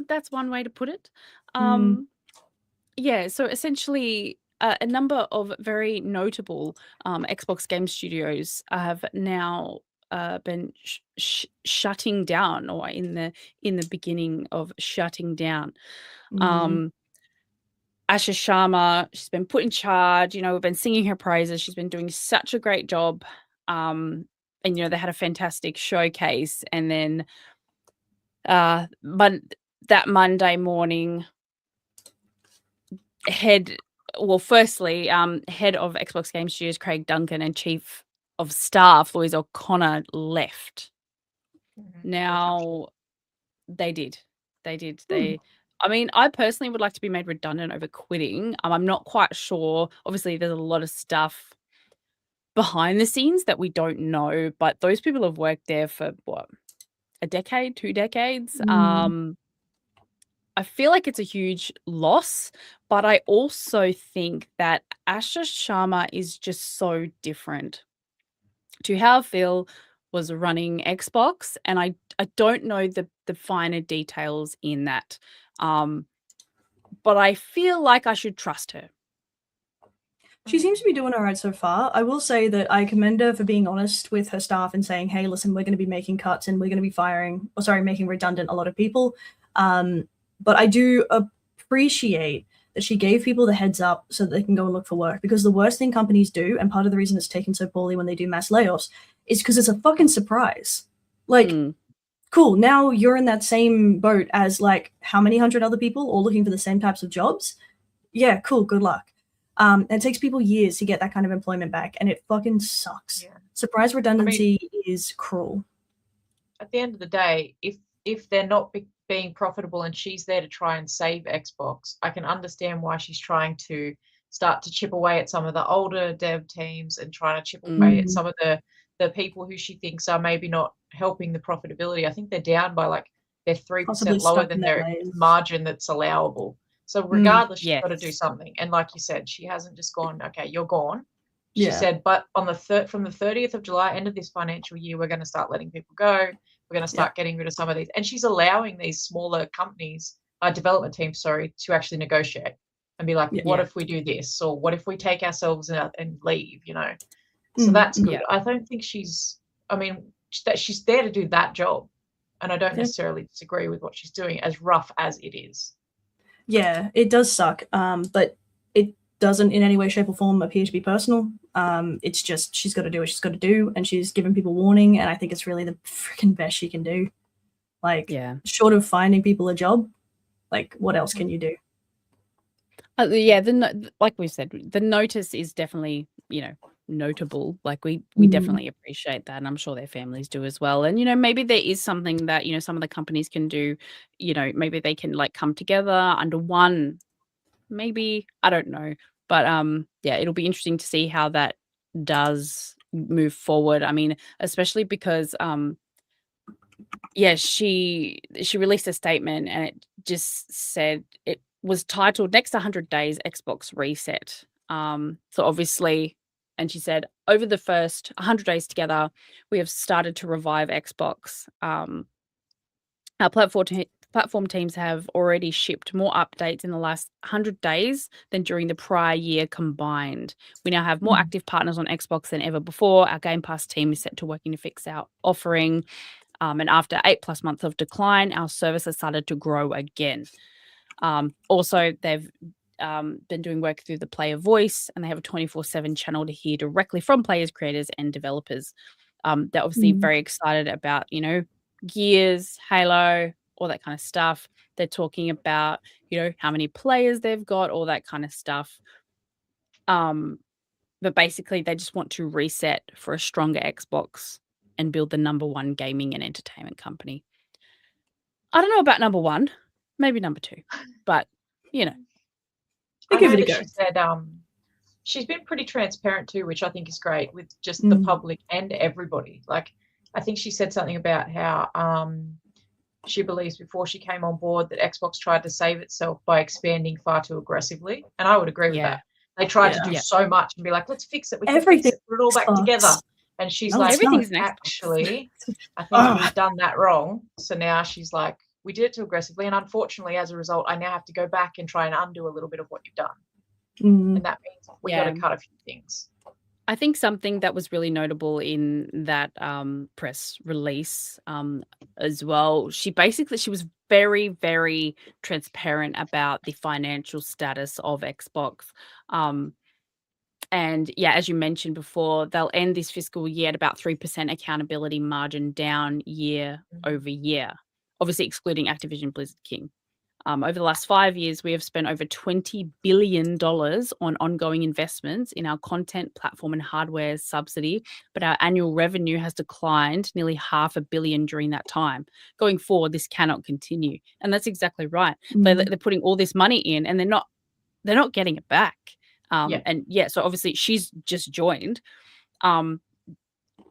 that's one way to put it. Yeah, so essentially a number of very notable Xbox game studios have now been shutting down, or in the beginning of shutting down. Asha Sharma, she's been put in charge. We've been singing her praises. She's been doing such a great job. And they had a fantastic showcase, and then that Monday morning, head of Xbox Game Studios Craig Duncan and Chief of Staff Louise O'Connor left. Now they did. I mean, I personally would like to be made redundant over quitting. I'm not quite sure. Obviously, there's a lot of stuff behind the scenes that we don't know, but those people have worked there for what, a decade, 2 decades. I feel like it's a huge loss, but I also think that Asha Sharma is just so different to how Phil was running Xbox, and I don't know the finer details in that. But I feel like I should trust her. She seems to be doing all right so far. I will say that I commend her for being honest with her staff and saying, hey, listen, we're going to be making cuts and we're going to be making redundant a lot of people. But I do appreciate that she gave people the heads up so that they can go and look for work, because the worst thing companies do, and part of the reason it's taken so poorly when they do mass layoffs, is because it's a fucking surprise. Like, cool, now you're in that same boat as like how many hundred other people all looking for the same types of jobs? Yeah, cool, good luck. And it takes people years to get that kind of employment back, and it fucking sucks. Yeah. Surprise redundancy is cruel. At the end of the day, if they're not being profitable and she's there to try and save Xbox, I can understand why she's trying to start to chip away at some of the older dev teams and trying to chip away at some of the people who she thinks are maybe not helping the profitability. I think they're down by like, they're 3% lower than their margin that's allowable. So regardless, she's got to do something. And like you said, she hasn't just gone, okay, you're gone. She said, but on from the 30th of July, end of this financial year, we're going to start letting people go. We're going to start getting rid of some of these. And she's allowing these smaller companies, development teams, to actually negotiate and be like, what if we do this? Or what if we take ourselves out and leave, So that's good. I don't think she's there to do that job. And I don't necessarily disagree with what she's doing, as rough as it is. Yeah, it does suck. But it doesn't in any way, shape, or form appear to be personal. It's just she's got to do what she's got to do, and she's given people warning, and I think it's really the freaking best she can do. Like, short of finding people a job, like, what else can you do? Like we said, the notice is definitely, notable. Like, we definitely appreciate that, and I'm sure their families do as well. And maybe there is something that some of the companies can do. Maybe they can like come together under one. Maybe, I don't know, but it'll be interesting to see how that does move forward. I mean, especially because she released a statement, and it just said it was titled "Next 100 Days Xbox Reset." So obviously. And she said, over the first 100 days together, we have started to revive Xbox. Our platform teams have already shipped more updates in the last 100 days than during the prior year combined. We now have more active partners on Xbox than ever before. Our Game Pass team is set to working to fix our offering. And after 8+ months of decline, our service has started to grow again. Also, they've been doing work through the player voice, and they have a 24/7 channel to hear directly from players, creators, and developers. They're obviously very excited about, you know, Gears, Halo, all that kind of stuff. They're talking about, you know, how many players they've got, all that kind of stuff. But basically, they just want to reset for a stronger Xbox and build the #1 gaming and entertainment company. I don't know about #1, maybe #2, but you know, They I give know it a that go. she said she's been pretty transparent too, which I think is great with just the public and everybody. Like, I think she said something about how she believes before she came on board that Xbox tried to save itself by expanding far too aggressively, and I would agree with that. They tried to do so much and be like, let's fix it, we can fix it, put it all back together. And she's like, everything's actually, I think we've done that wrong. So now she's like, we did it too aggressively, and unfortunately, as a result, I now have to go back and try and undo a little bit of what you've done. And that means we got to cut a few things. I think something that was really notable in that press release as well, she was very, very transparent about the financial status of Xbox. And yeah, as you mentioned before, they'll end this fiscal year at about 3% accountability margin down year over year, obviously excluding Activision Blizzard King. Over the last 5 years, we have spent over $20 billion on ongoing investments in our content, platform, and hardware subsidy, but our annual revenue has declined nearly $500 million during that time. Going forward, this cannot continue, and that's exactly right. They're putting all this money in, and they're not getting it back. So obviously she's just joined.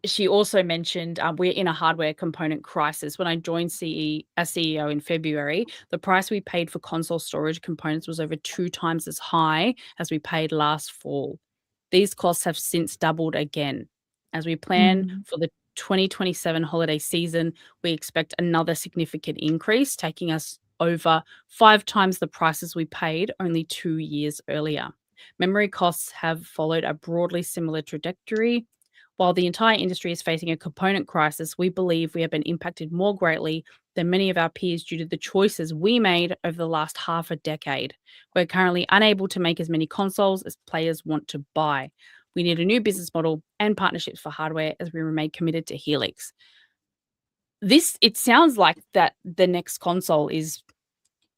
She also mentioned we're in a hardware component crisis. When I joined as CEO in February, the price we paid for console storage components was over 2 times as high as we paid last fall. These costs have since doubled again. As we plan for the 2027 holiday season, we expect another significant increase, taking us over 5 times the prices we paid only 2 years earlier. Memory costs have followed a broadly similar trajectory. While the entire industry is facing a component crisis, we believe we have been impacted more greatly than many of our peers due to the choices we made over the last half a decade. We're currently unable to make as many consoles as players want to buy. We need a new business model and partnerships for hardware as we remain committed to Helix. It sounds like that the next console is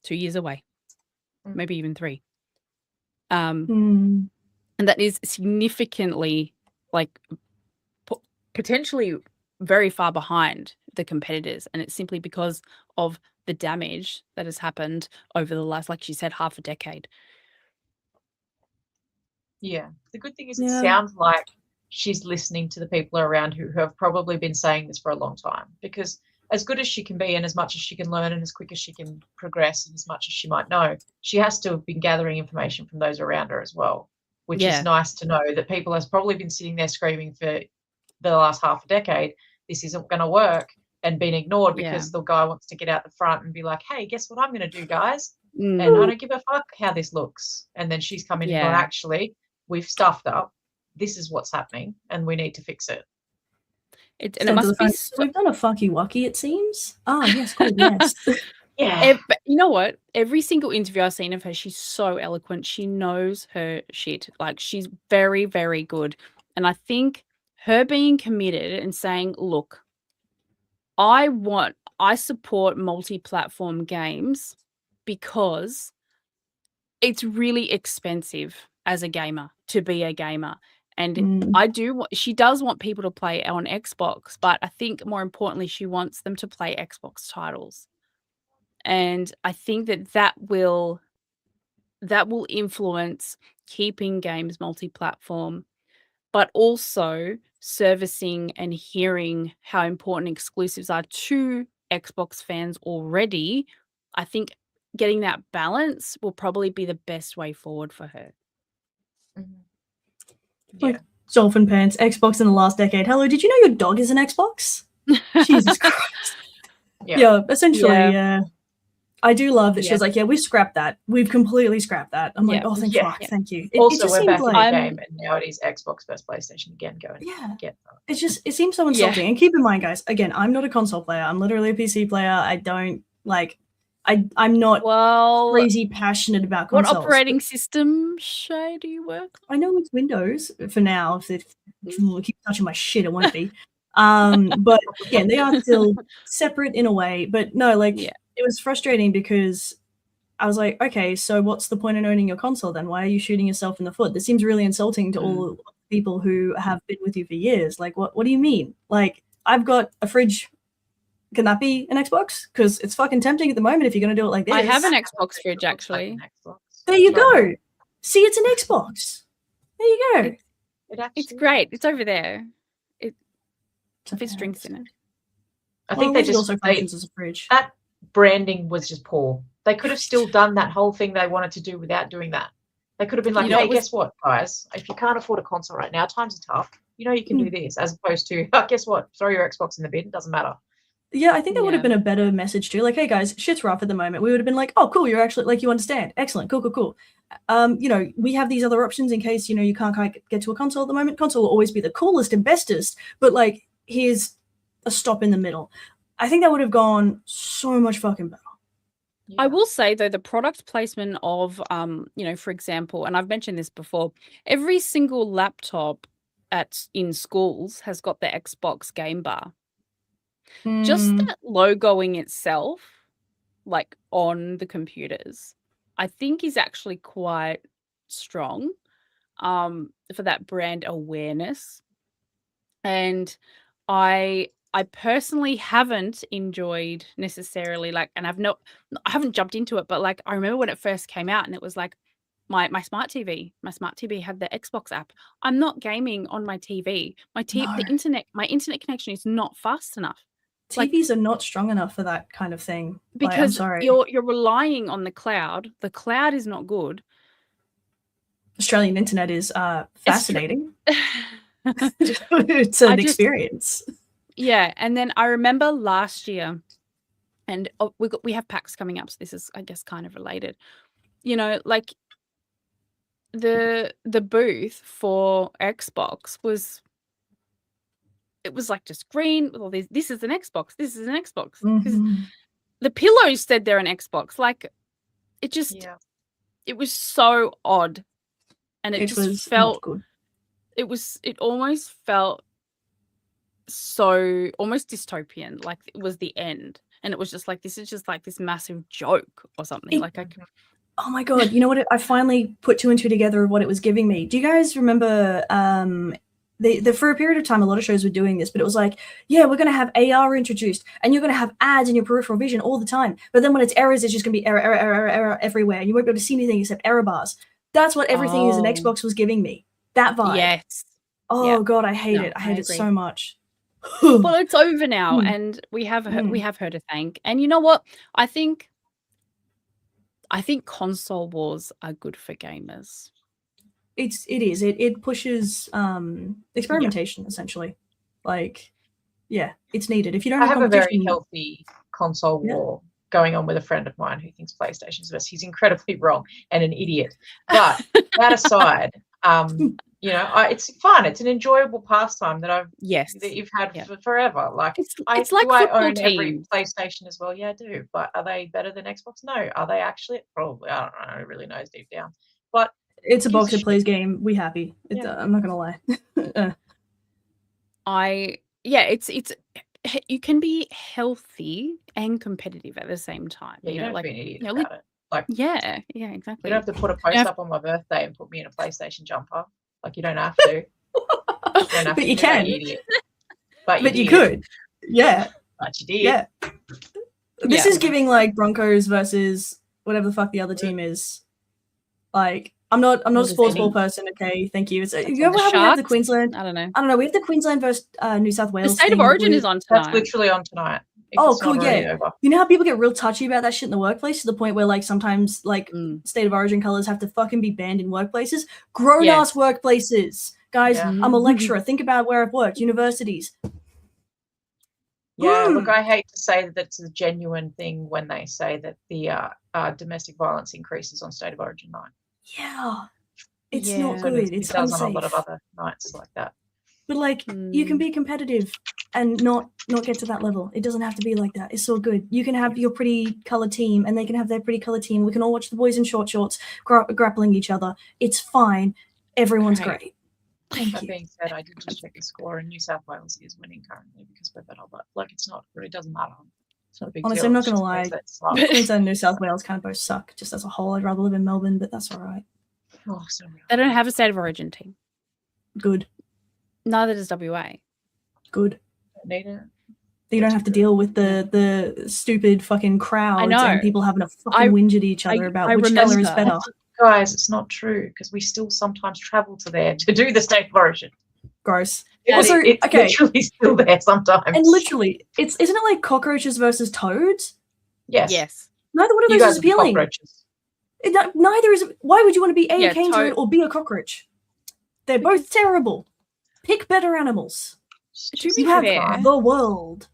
2 years away, maybe even 3. And that is significantly, like, potentially very far behind the competitors, and it's simply because of the damage that has happened over the last, like she said, half a decade. Yeah, the good thing is it sounds like she's listening to the people around who have probably been saying this for a long time, because as good as she can be and as much as she can learn and as quick as she can progress and as much as she might know, she has to have been gathering information from those around her as well, which is nice to know that people have probably been sitting there screaming for the last half a decade, this isn't going to work, and been ignored because the guy wants to get out the front and be like, hey, guess what I'm going to do, guys? And I don't give a fuck how this looks. And then she's come in and gone, actually, we've stuffed up. This is what's happening, and we need to fix it. And it must be we've done a fucky wucky, it seems. Oh, yes, cool, yes. But you know what? Every single interview I've seen of her, she's so eloquent. She knows her shit. Like, she's very, very good. And I think her being committed and saying, look, I support multi-platform games because it's really expensive as a gamer to be a gamer. And she does want people to play on Xbox, but I think more importantly, she wants them to play Xbox titles. And I think that will influence keeping games multi-platform, but also servicing and hearing how important exclusives are to Xbox fans already. I think getting that balance will probably be the best way forward for her. Like dolphin pants, Xbox in the last decade. Hello, did you know your dog is an Xbox? Jesus Christ. Essentially, I do love that she was like, we scrapped that. We've completely scrapped that. I'm like, oh, thank fuck, thank you. Also, we're back in the game, and now it is Xbox versus PlayStation again. It seems so insulting. And keep in mind, guys, again, I'm not a console player. I'm literally a PC player. I'm not Well, crazy passionate about what consoles. operating system, Shay, do you work on? I know it's Windows for now. If it keep touching my shit, it won't be. But again, they are still separate in a way. But no, like Yeah. it was frustrating because I was like, okay, so what's the point in owning your console then? Why are you shooting yourself in the foot? This seems really insulting to all people who have been with you for years. Like, what do you mean? Like, I've got a fridge. Can that be an Xbox? Because it's fucking tempting at the moment if you're going to do it like this. I have an Xbox fridge, actually. There you go. See, it's an Xbox. There you go. It's great. It's over there. It fits drinks in it. I think they just also functions as a fridge. That branding was just poor. They could have still done that whole thing they wanted to do without doing that. They could have been like, hey, guess what, guys? If you can't afford a console right now, times are tough. You can do this, as opposed to, guess what? Throw your Xbox in the bin. It doesn't matter. Yeah, I think that would have been a better message too. Like, hey guys, shit's rough at the moment. We would have been like, oh, cool, you're actually like, you understand. Excellent, cool. We have these other options in case, you can't get to a console at the moment. Console will always be the coolest and bestest, but like, here's a stop in the middle. I think that would have gone so much fucking better. Yeah. I will say though, the product placement of, for example, and I've mentioned this before, every single laptop in schools has got the Xbox game bar. Just that logoing itself, like on the computers, I think is actually quite strong for that brand awareness. And I personally haven't enjoyed necessarily and I haven't jumped into it, but like I remember when it first came out and it was like my smart TV had the Xbox app. I'm not gaming on my TV. My internet connection is not fast enough. TVs are not strong enough for that kind of thing. Because I'm sorry. You're relying on the cloud. The cloud is not good. Australian internet is fascinating. It's an experience. Yeah, and then I remember last year, and we have PAX coming up, so this is, I guess, kind of related. Like the booth for Xbox was like just green with all these. This is an Xbox. This is an Xbox. The pillows said they're an Xbox. Like it just, it was so odd, and it just felt good. It almost felt so almost dystopian, like it was the end, and it was just like, this is just like this massive joke or something. Oh my god, you know what? I finally put two and two together of what it was giving me. Do you guys remember for a period of time, a lot of shows were doing this, but it was like, yeah, we're going to have AR introduced, and you're going to have ads in your peripheral vision all the time. But then when it's errors, it's just going to be error everywhere. And you won't be able to see anything except error bars. That's what everything is in Xbox was giving me. That vibe. Yes. Oh god, I hate it. I hate it so much. Well, it's over now, and we have her to thank. And you know what? I think console wars are good for gamers. It is. It pushes experimentation essentially. Like, yeah, it's needed. If you don't have a very healthy console war going on with a friend of mine who thinks PlayStation's best. He's incredibly wrong and an idiot. But that aside, it's fun. It's an enjoyable pastime that you've had for forever. Like it's like I football own teams. every PlayStation as well. Yeah, I do. But are they better than Xbox? No. Are they actually? Probably. I don't know. Who really knows deep down? But it's a box that plays game. We happy. I'm not gonna lie. It's you can be healthy and competitive at the same time. Yeah, you don't have to be an idiot about it. Exactly. You don't have to put a post up on my birthday and put me in a PlayStation jumper. Like, you don't have to. But you can. Idiot. But you could. Yeah. But you did. Yeah. This is giving like Broncos versus whatever the fuck the other team is. Like, I'm not a sports ball person. Okay, thank you. You know how we have the Queensland? I don't know. We have the Queensland versus New South Wales. The State of Origin is on tonight. That's literally on tonight. Oh, cool. Yeah. You know how people get real touchy about that shit in the workplace to the point where like sometimes like State of Origin colors have to fucking be banned in workplaces? Grown ass workplaces. Guys, I'm a lecturer. Think about where I've worked. Universities. Yeah, look, I hate to say that that's a genuine thing when they say that the domestic violence increases on State of Origin night. Yeah. It's not good. It's does unsafe. on a lot of other nights like that. But like, you can be competitive and not get to that level. It doesn't have to be like that. It's all good. You can have your pretty colored team, and they can have their pretty colored team. We can all watch the boys in short shorts grappling each other. It's fine. Everyone's great. Thank That you. being said, I did just check the score, and New South Wales is winning currently because we're better. But like, it's not really, doesn't matter. It's not a big Honestly, deal. I'm not It's gonna just lie. means that it's Queensland and New South Wales kind of both suck, just as a whole. I'd rather live in Melbourne, but that's all right. Oh, so They don't have a state of origin team. Good. Neither does WA. Good. don't need it. You don't have to deal with the stupid fucking crowds know. and people having a fucking whinge at each other about which colour is better. Guys, it's not true because we still sometimes travel to there to do the state of origin. Gross. Also, it's literally still there sometimes. And literally, isn't it like cockroaches versus toads? Yes. Yes. Neither one of those is appealing. Neither is. Why would you want to be A, a cane toad or B, a cockroach? They're both terrible. Pick better animals. To be You have fair, the world.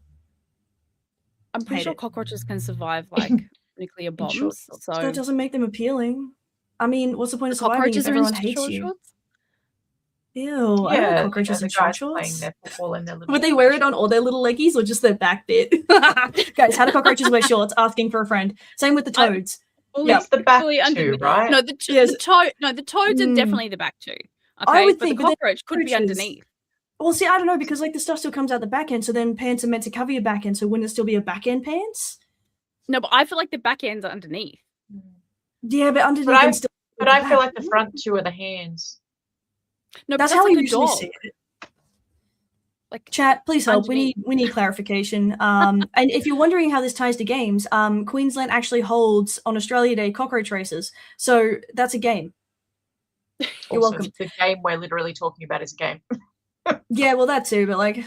I'm pretty sure cockroaches can survive like nuclear bombs. So that doesn't make them appealing. I mean, what's the point of surviving if everyone hates you? Shorts? Ew, I don't know cockroaches in short shorts. Would they wear it on all their little leggies or just their back bit? Guys, how do cockroaches wear shorts? Asking for a friend. Same with the toads. It's the back two, right? No, the toads are definitely the back two. Okay, I would think the cockroach could be underneath. Well, see, I don't know, because like the stuff still comes out the back end, so then pants are meant to cover your back end, so wouldn't it still be a back end pants? No, but I feel like the back ends are underneath. Yeah, but underneath but I feel like the front two are the hands. No, that's how we usually see it. Like, chat, please help. We need clarification. And if you're wondering how this ties to games, Queensland actually holds on Australia Day cockroach races, so that's a game. You're welcome. The game we're literally talking about is a game. Yeah, well, that too, but like.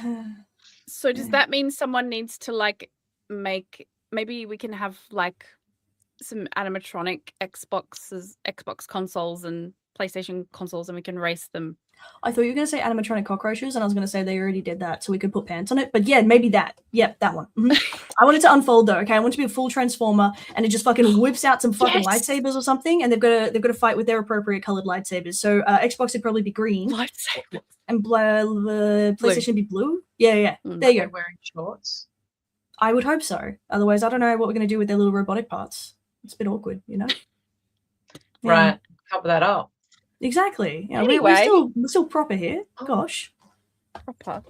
So does that mean someone needs to like maybe we can have like some animatronic Xbox consoles and PlayStation consoles, and we can race them? I thought you were going to say animatronic cockroaches, and I was going to say they already did that, so we could put pants on it. But yeah, maybe that. Yep, that one. I want it to unfold though. Okay, I want it to be a full transformer, and it just fucking whips out some fucking lightsabers or something, and they've got to fight with their appropriate colored lightsabers. So Xbox would probably be green, lightsabers, and PlayStation would be blue. Yeah. There you go. Wearing shorts. I would hope so. Otherwise, I don't know what we're going to do with their little robotic parts. It's a bit awkward, you know. Right. Cover that up. Exactly. Yeah, anyway, we're still proper here. Gosh. Proper.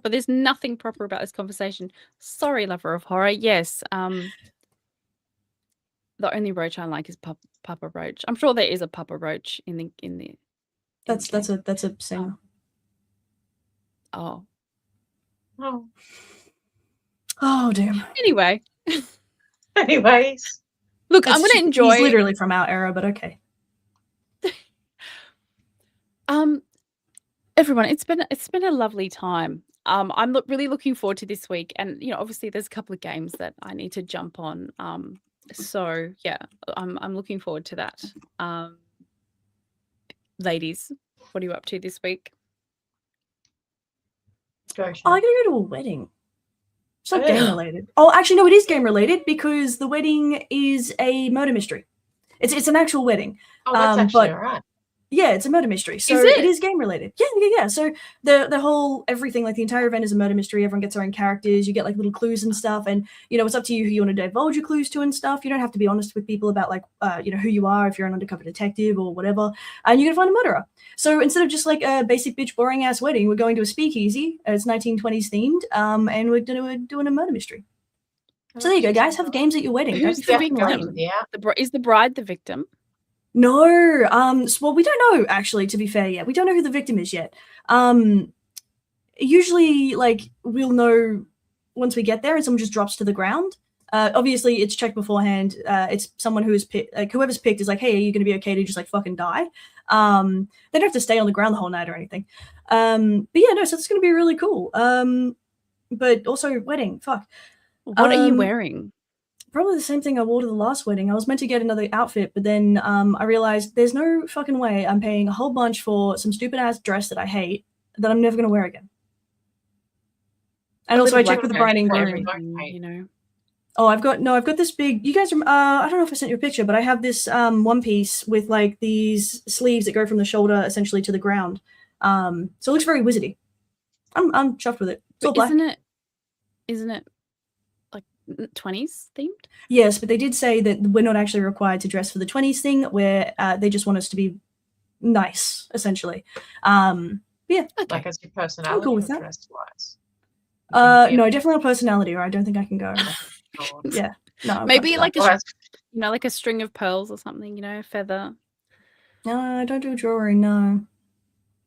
There's nothing proper about this conversation. Sorry, lover of horror. Yes. The only roach I like is Papa Roach. I'm sure there is a Papa Roach in the. That's a singer. Oh. Oh damn. Anyway. Anyways. Look, I'm gonna enjoy. He's literally from our era, but okay. Everyone, it's been a lovely time. I'm really looking forward to this week, and obviously there's a couple of games that I need to jump on. So yeah, I'm looking forward to that. Ladies, what are you up to this week? I gotta go to a wedding. It's not game related. Oh, actually, no, it is game related because the wedding is a murder mystery. It's an actual wedding. Oh, that's actually all right. Yeah, it's a murder mystery. So it is game related. Yeah. So the whole everything, like the entire event is a murder mystery. Everyone gets their own characters. You get like little clues and stuff. And it's up to you who you want to divulge your clues to and stuff. You don't have to be honest with people about like who you are if you're an undercover detective or whatever. And you're gonna find a murderer. So instead of just like a basic bitch boring ass wedding, we're going to a speakeasy. It's 1920s themed. And we're doing a murder mystery. So there you go, guys. Have games at your wedding. Who's the victim? Is the bride the victim? No, well, we don't know, actually, to be fair, yet. We don't know who the victim is yet. Usually, like, we'll know once we get there and someone just drops to the ground. Obviously, it's checked beforehand. It's someone who is picked, like, whoever's picked is like, hey, are you going to be okay to just, like, fucking die? They don't have to stay on the ground the whole night or anything. But yeah, no, so it's going to be really cool. But also, wedding, fuck. What are you wearing? Probably the same thing I wore to the last wedding. I was meant to get another outfit, but then I realized there's no fucking way I'm paying a whole bunch for some stupid ass dress that I hate that I'm never gonna wear again. And also I checked with the bride and groom. Oh, I've got this big. You guys, I don't know if I sent you a picture, but I have this one piece with like these sleeves that go from the shoulder essentially to the ground. So it looks very wizardy. I'm chuffed with it. It's all But black. isn't it like 20s themed? Yes, but they did say that we're not actually required to dress for the 20s thing, where they just want us to be nice, essentially. Yeah. Okay. Like as your personality with that. dress wise. No, definitely not personality, or I don't think I can go. God. Yeah. No. I Maybe can't like do Well, like a string of pearls or something, feather. that. No, I don't do jewelry, no.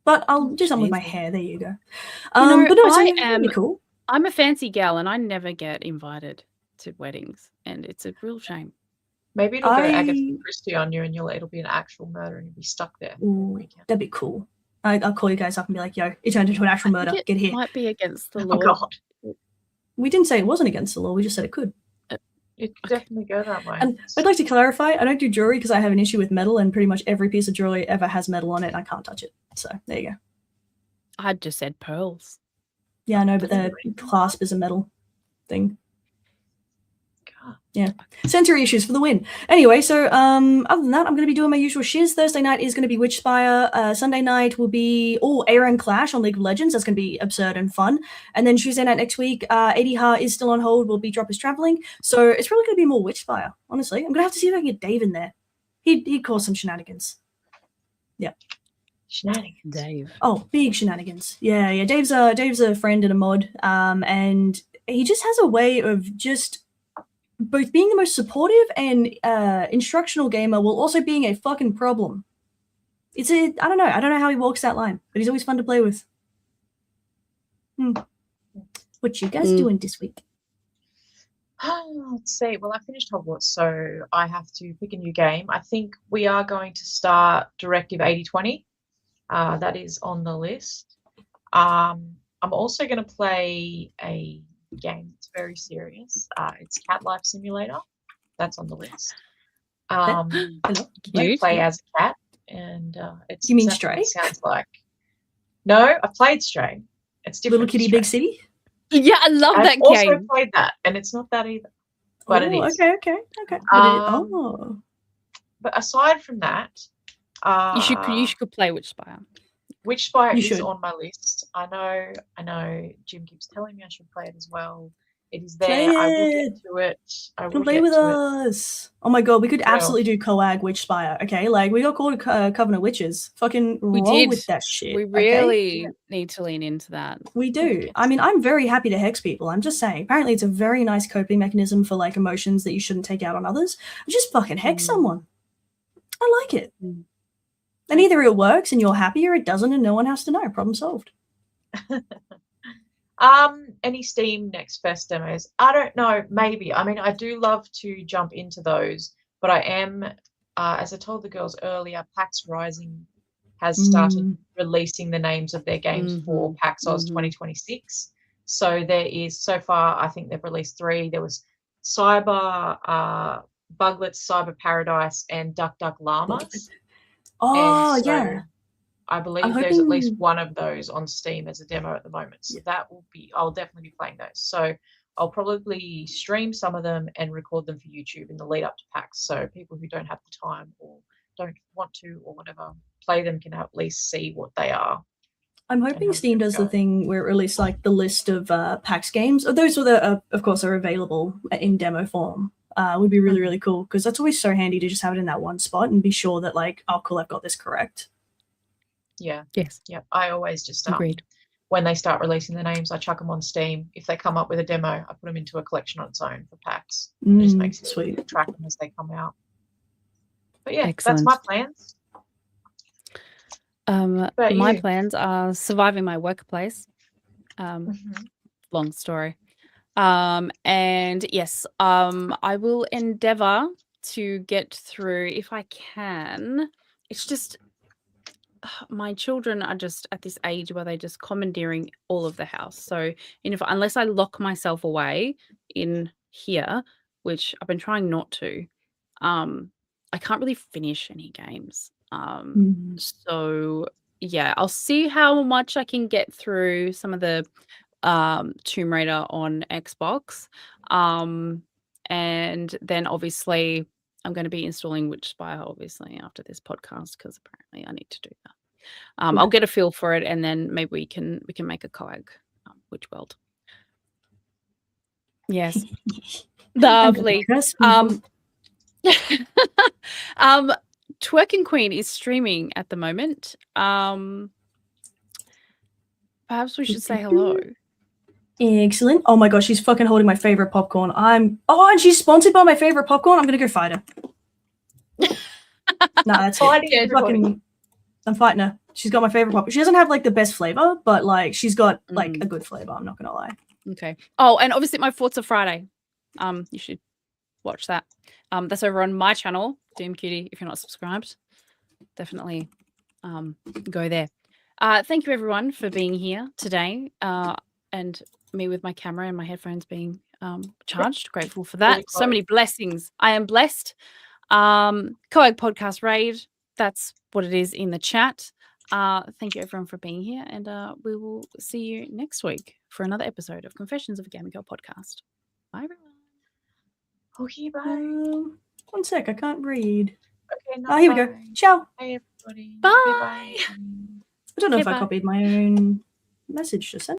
But I'll do something with my Amazing. hair. There you go. know, But no, it's I really cool. I'm a fancy gal and I never get invited to weddings, and it's a real shame. maybe it'll go Agatha Christie on you, and it'll be an actual murder, and you'll be stuck there. Ooh, that'd be cool. I'll call you guys up and be like, "Yo, it turned into an actual murder. Get here." Might be against the Oh law. God, We didn't say it wasn't against the law. We just said it could. it could definitely go that way. And I'd like to clarify, I don't do jewelry because I have an issue with metal, and pretty much every piece of jewelry ever has metal on it, and I can't touch it. So there you go. I just said pearls. Yeah, I know, but the clasp is a metal thing. God. Yeah. Sensory issues for the win. Anyway, so other than that, I'm going to be doing my usual shiz. Thursday night is going to be Witchspire. Sunday night will be Aaron Clash on League of Legends. That's going to be absurd and fun. And then Tuesday night next week, Eddie Ha is still on hold. Will be Drop is traveling. So it's really going to be more Witchspire, honestly. I'm going to have to see if I can get Dave in there. He'd cause some shenanigans. Yeah. Shenanigans. Dave. Oh, big shenanigans. Yeah. Dave's a friend and a mod, and he just has a way of just both being the most supportive and instructional gamer while also being a fucking problem. I don't know how he walks that line, but he's always fun to play with. What you guys doing this week? Let's see. Well, I finished Hogwarts, so I have to pick a new game. I think we are going to start Directive 8020. That is on the list. I'm also going to play a game that's very serious. It's Cat Life Simulator. That's on the list. You play as a cat, and it's. You mean exactly Stray? what it sounds like. No, I played Stray. It's different. Little Kitty Stray. Big City? Yeah, I love that I've also game. played that, and it's not that either. But it is. Okay. But aside from that, You should play Witchspire. Witchspire You is should. on my list. I know. Jim keeps telling me I should play it as well. It is there. Play I will it. get to it. Come play with us. Oh my god, we could absolutely do Coag Witchspire. Okay, like we got called Covenant Witches. Fucking roll with that shit. We really need to lean into that. We do. I mean, I'm very happy to hex people. I'm just saying. Apparently, it's a very nice coping mechanism for like emotions that you shouldn't take out on others. Just fucking hex someone. I like it. And either it works and you're happy, or it doesn't, and no one has to know. Problem solved. Any Steam Next Fest demos? I don't know. Maybe. I mean, I do love to jump into those, but I am, as I told the girls earlier, PAX Rising has started releasing the names of their games for PAX Oz 2026. So there is, so far, I think they've released 3. There was Cyber, Buglets, Cyber Paradise, and Duck Duck Llamas. Oh, and so yeah. I believe there's at least one of those on Steam as a demo at the moment. So that will be, I'll definitely be playing those. So I'll probably stream some of them and record them for YouTube in the lead up to PAX. So people who don't have the time or don't want to or whatever play them can at least see what they are. I'm hoping Steam does the thing where it releases like the list of PAX games. Those that of course are available in demo form. Would be really, really cool, because that's always so handy to just have it in that one spot and be sure that like, oh cool, I've got this correct. Yeah. Yes. Yeah. I always just agreed. When they start releasing the names, I chuck them on Steam. If they come up with a demo, I put them into a collection on its own for PAX. It just makes it easy to track them as they come out. But yeah, excellent. That's my plans. My plans are surviving my workplace. Long story. And yes, I will endeavor to get through if I can. It's just my children are just at this age where they're just commandeering all of the house. So, unless I lock myself away in here, which I've been trying not to, I can't really finish any games. So yeah, I'll see how much I can get through some of the Tomb Raider on Xbox, and then obviously I'm going to be installing Witchspire obviously after this podcast, because apparently I need to do that. I'll get a feel for it, and then maybe we can make a coag witch world. Yes, lovely. Twerking Queen is streaming at the moment. Perhaps we should say hello. Excellent. Oh my gosh, she's fucking holding my favorite popcorn. And she's sponsored by my favorite popcorn. I'm gonna go fight her. Nah, that's it. I'm fighting her. She's got my favorite popcorn. She doesn't have like the best flavor, but like she's got like a good flavor. I'm not gonna lie. Okay. Oh, and obviously my Forza Friday. You should watch that. That's over on my channel, Doom Cutie. If you're not subscribed, definitely go there. Thank you everyone for being here today, and me with my camera and my headphones being charged. Grateful for that. Really so many blessings. I am blessed. Coag Podcast Raid. That's what it is in the chat. Thank you everyone for being here, and we will see you next week for another episode of Confessions of a Gaming Girl podcast. Bye everyone. Okay, bye. One sec, I can't read. Okay, no, here we go. Ciao. Bye everybody. Bye. Okay, bye. I don't know if I copied my own message just then.